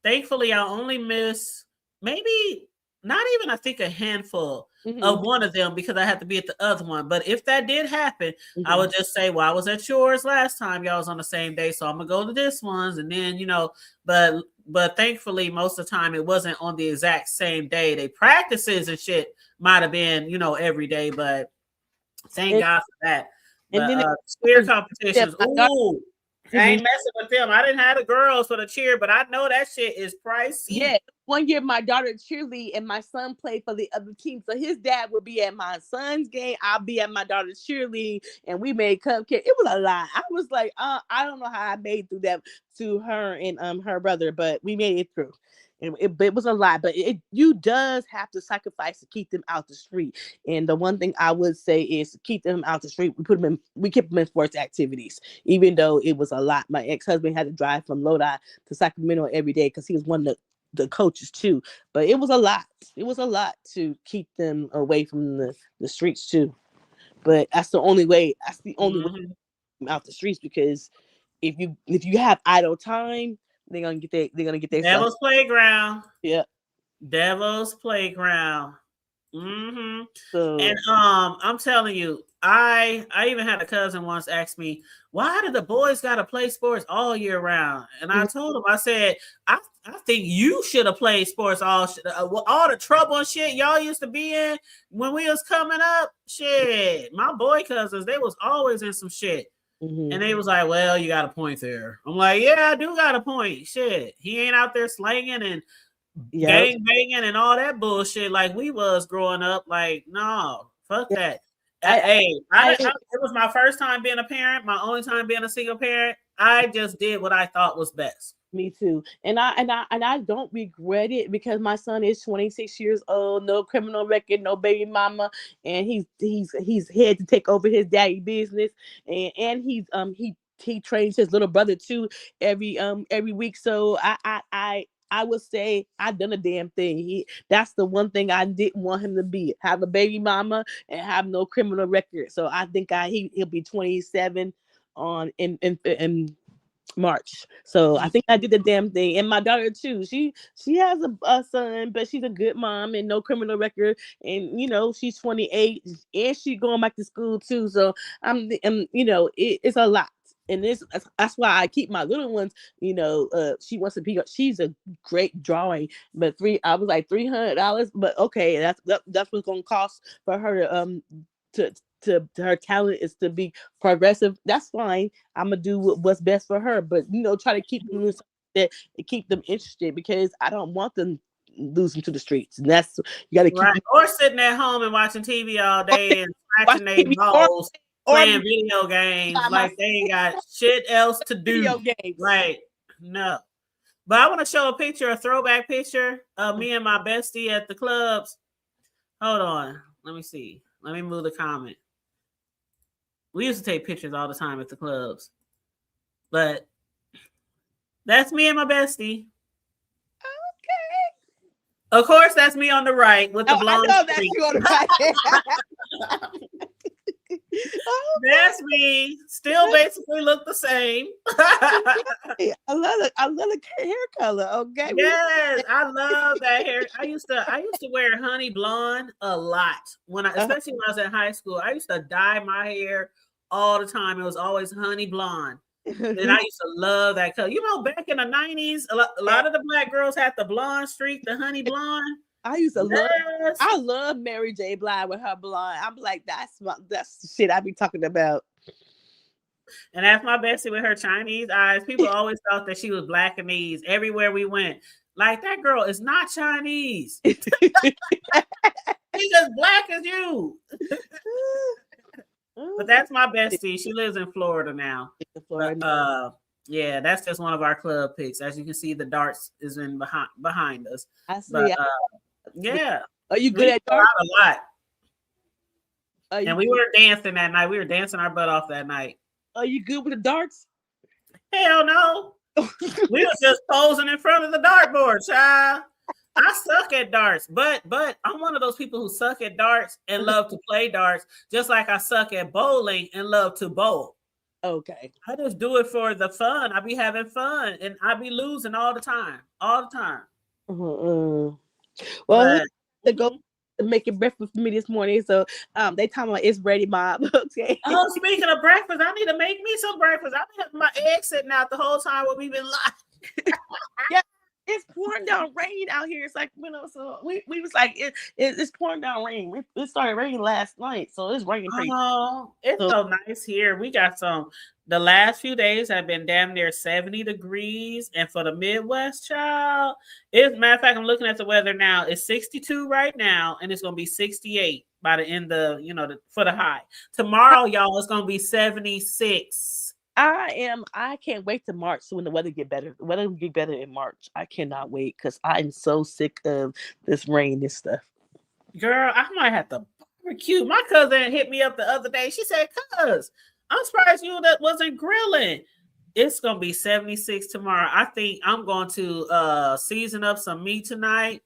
thankfully I only miss maybe not even I think a handful of one of them because I had to be at the other one. But if that did happen, I would just say, well, I was at yours last time. Y'all was on the same day. So I'm going to go to this one's. And then, but thankfully, most of the time it wasn't on the exact same day. They practices and shit might have been, every day. But thank God for that. And then cheer competitions. I ain't messing with them. I didn't have the girls for the cheer, but I know that shit is pricey. Yeah, one year my daughter cheerlead and my son played for the other team. So his dad would be at my son's game. I'll be at my daughter's cheerleading, and we made cupcakes. It was a lot. I was like, I don't know how I made through that to her and her brother, but we made it through. And it was a lot, but you does have to sacrifice to keep them out the street. And the one thing I would say is to keep them out the street. We kept them in sports activities, even though it was a lot. My ex-husband had to drive from Lodi to Sacramento every day because he was one of the coaches too. But it was a lot. It was a lot to keep them away from the streets too. But that's the only way. That's the only way out the streets, because if you have idle time, they're gonna get their Devil's Playground. Yeah. Devil's Playground. Mm-hmm. So, and I'm telling you, I even had a cousin once ask me, why do the boys gotta play sports all year round? And I told him, I said, I think you should have played sports all the trouble and shit y'all used to be in when we was coming up. Shit, my boy cousins, they was always in some shit. And they was like, well, you got a point there. I'm like, yeah, I do got a point. Shit, he ain't out there slanging and gang banging and all that bullshit like we was growing up. Like, no, fuck that. It was my first time being a parent, my only time being a single parent. I just did what I thought was best. Me too. And I don't regret it, because my son is 26 years old, no criminal record, no baby mama, and he's had to take over his daddy business, and he trains his little brother too every week. So I would say I done a damn thing. That's the one thing I didn't want him to be, have a baby mama and have no criminal record. So I think he'll be 27 in March. So I think I did the damn thing. And my daughter too. She has a son, but she's a good mom and no criminal record. And she's 28 and she going back to school too. So it's a lot. And that's why I keep my little ones. She wants to be. She's a great drawing, but I was like $300. But okay, that's what's gonna cost for her to her talent is to be progressive. That's fine. I'm gonna do what's best for her, but try to keep them that keep them interested, because I don't want them losing to the streets. And that's, you got to keep right. Or sitting at home and watching TV all day and scratching their balls, playing video games like they ain't got shit else to do. Video games. Right? No. But I want to show a throwback picture of me and my bestie at the clubs. Hold on. Let me see. Let me move the comment. We used to take pictures all the time at the clubs. But that's me and my bestie. Okay. Of course, that's me on the right with the blonde. I know that's you on the right. That's me. Still basically look the same. I love the hair color. Okay. Yes, I love that hair. I used to wear honey blonde a lot especially when I was in high school. I used to dye my hair all the time. It was always honey blonde. And I used to love that color. Back in the 90s, a lot of the black girls had the blonde streak, the honey blonde. I used to I love Mary J. Blige with her blonde. I'm like, that's the shit I be talking about. And that's my bestie with her Chinese eyes. People always thought that she was Blackanese everywhere we went. Like, that girl is not Chinese. She's as black as you. But that's my bestie. She lives in Florida now. Yeah, that's just one of our club picks. As you can see, the darts is in behind us. I see. But, yeah. Are you good at darts? A lot. And we were dancing that night. We were dancing our butt off that night. Are you good with the darts? Hell no. We were just posing in front of the dartboard, child. I suck at darts, but I'm one of those people who suck at darts and love to play darts, just like I suck at bowling and love to bowl. Okay. I just do it for the fun. I be having fun, and I be losing all the time. Well, to go making breakfast for me this morning, so they talking about it's ready, Mom. Okay. Oh, speaking of breakfast, I need to make me some breakfast. I've been having my eggs sitting out the whole time when we've been live. Yeah. It's pouring down rain out here. It's like, so we was like, it's pouring down rain. It started raining last night, so it's raining crazy. Oh, it's So so nice here. We got the last few days have been damn near 70 degrees. And for the Midwest, child, matter of fact, I'm looking at the weather now. It's 62 right now, and it's going to be 68 by the end of, for the high. Tomorrow, y'all, it's going to be 76. I can't wait to March so when the weather get better. The weather will get better in March. I cannot wait because I'm so sick of this rain, this stuff. Girl, I might have to barbecue. My cousin hit me up the other day. She said, "Cuz, I'm surprised you that wasn't grilling." It's gonna be 76 tomorrow. I think I'm going to season up some meat tonight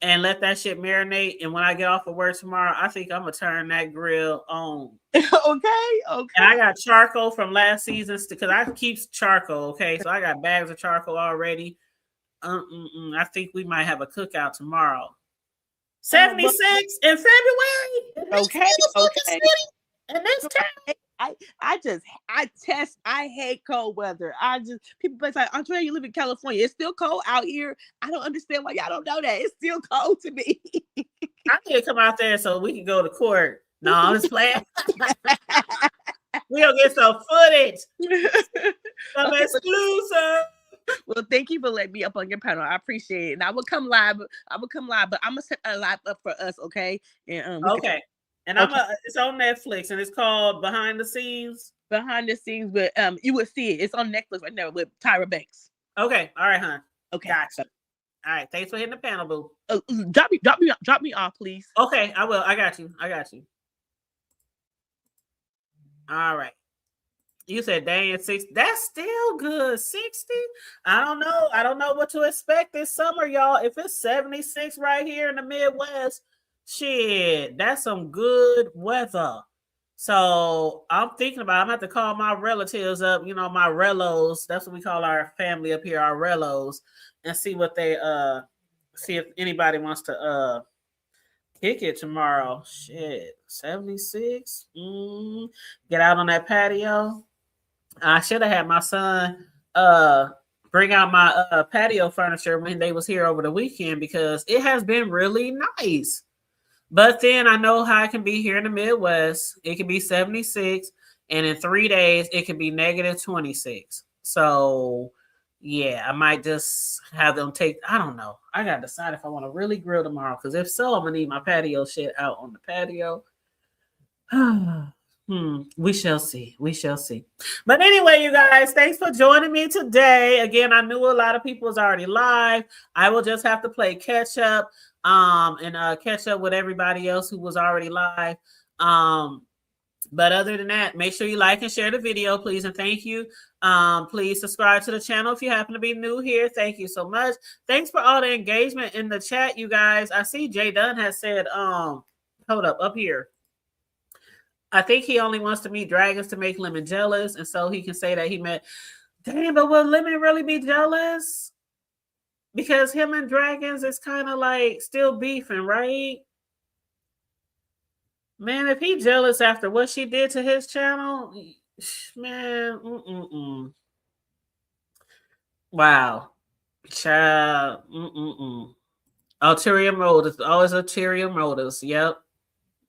and let that shit marinate. And when I get off of work tomorrow, I think I'm gonna turn that grill on. Okay. And I got charcoal from last season's because I keep charcoal. Okay, so I got bags of charcoal already. I think we might have a cookout tomorrow. 76 in February. Okay. City, in this town. I hate cold weather. People say, Andrea, you live in California. It's still cold out here. I don't understand why y'all don't know that. It's still cold to me. I need to come out there so we can go to court. No, I'm just playing. We'll get some footage. Some exclusive. Well, thank you for letting me up on your panel. I appreciate it. And I will come live. But I'm gonna set a live up for us, okay? And okay. And it's on Netflix and it's called Behind the Scenes. Behind the Scenes, but you would see it. It's on Netflix right now with Tyra Banks. Okay. All right, hon. Okay. Gotcha. All right. Thanks for hitting the panel, boo. Drop me off, please. Okay, I will. I got you. All right. You said dang 60. That's still good. 60. I don't know what to expect this summer, y'all. If it's 76 right here in the Midwest, shit, that's some good weather. So I'm thinking about I'm gonna have to call my relatives up, my relos. That's what we call our family up here, our relos, and see what they see if anybody wants to kick it tomorrow. Shit. 76. Get out on that patio. I should have had my son bring out my patio furniture when they was here over the weekend because it has been really nice. But then I know how it can be here in the Midwest. It can be 76, and in 3 days it can be negative 26. So yeah, I might just have them I don't know. I gotta decide if I want to really grill tomorrow because if so, I'm gonna need my patio shit out on the patio. We shall see. But anyway, you guys, thanks for joining me today. Again, I knew a lot of people was already live. I will just have to play catch up and catch up with everybody else who was already live. But other than that, make sure you like and share the video, please, and thank you. Please subscribe to the channel if you happen to be new here. Thank you so much. Thanks for all the engagement in the chat, you guys. I see Jay Dunn has said, hold up here. I think he only wants to meet dragons to make Lemon jealous, and so he can say that he met. Damn, but will Lemon really be jealous? Because him and dragons is kind of like still beefing, right? Man, if he jealous after what she did to his channel, man, Wow, child, Ulterior motives, always ulterior motives. Yep.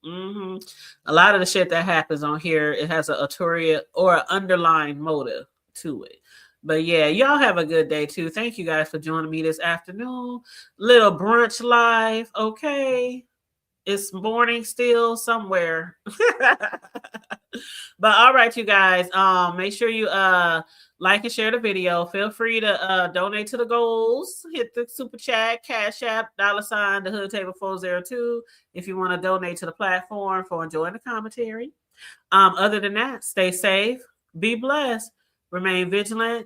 A lot of the shit that happens on here, it has an ulterior or an underlying motive to it. But yeah, y'all have a good day too. Thank you guys for joining me this afternoon. Little brunch live, okay? It's morning still somewhere. But all right, you guys. Make sure you like and share the video. Feel free to donate to the goals. Hit the super chat, Cash App, $, the Hood Table 402 if you want to donate to the platform for enjoying the commentary. Other than that, stay safe, be blessed, remain vigilant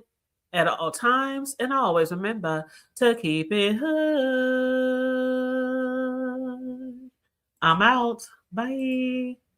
at all times, and always remember to keep it hood. I'm out. Bye.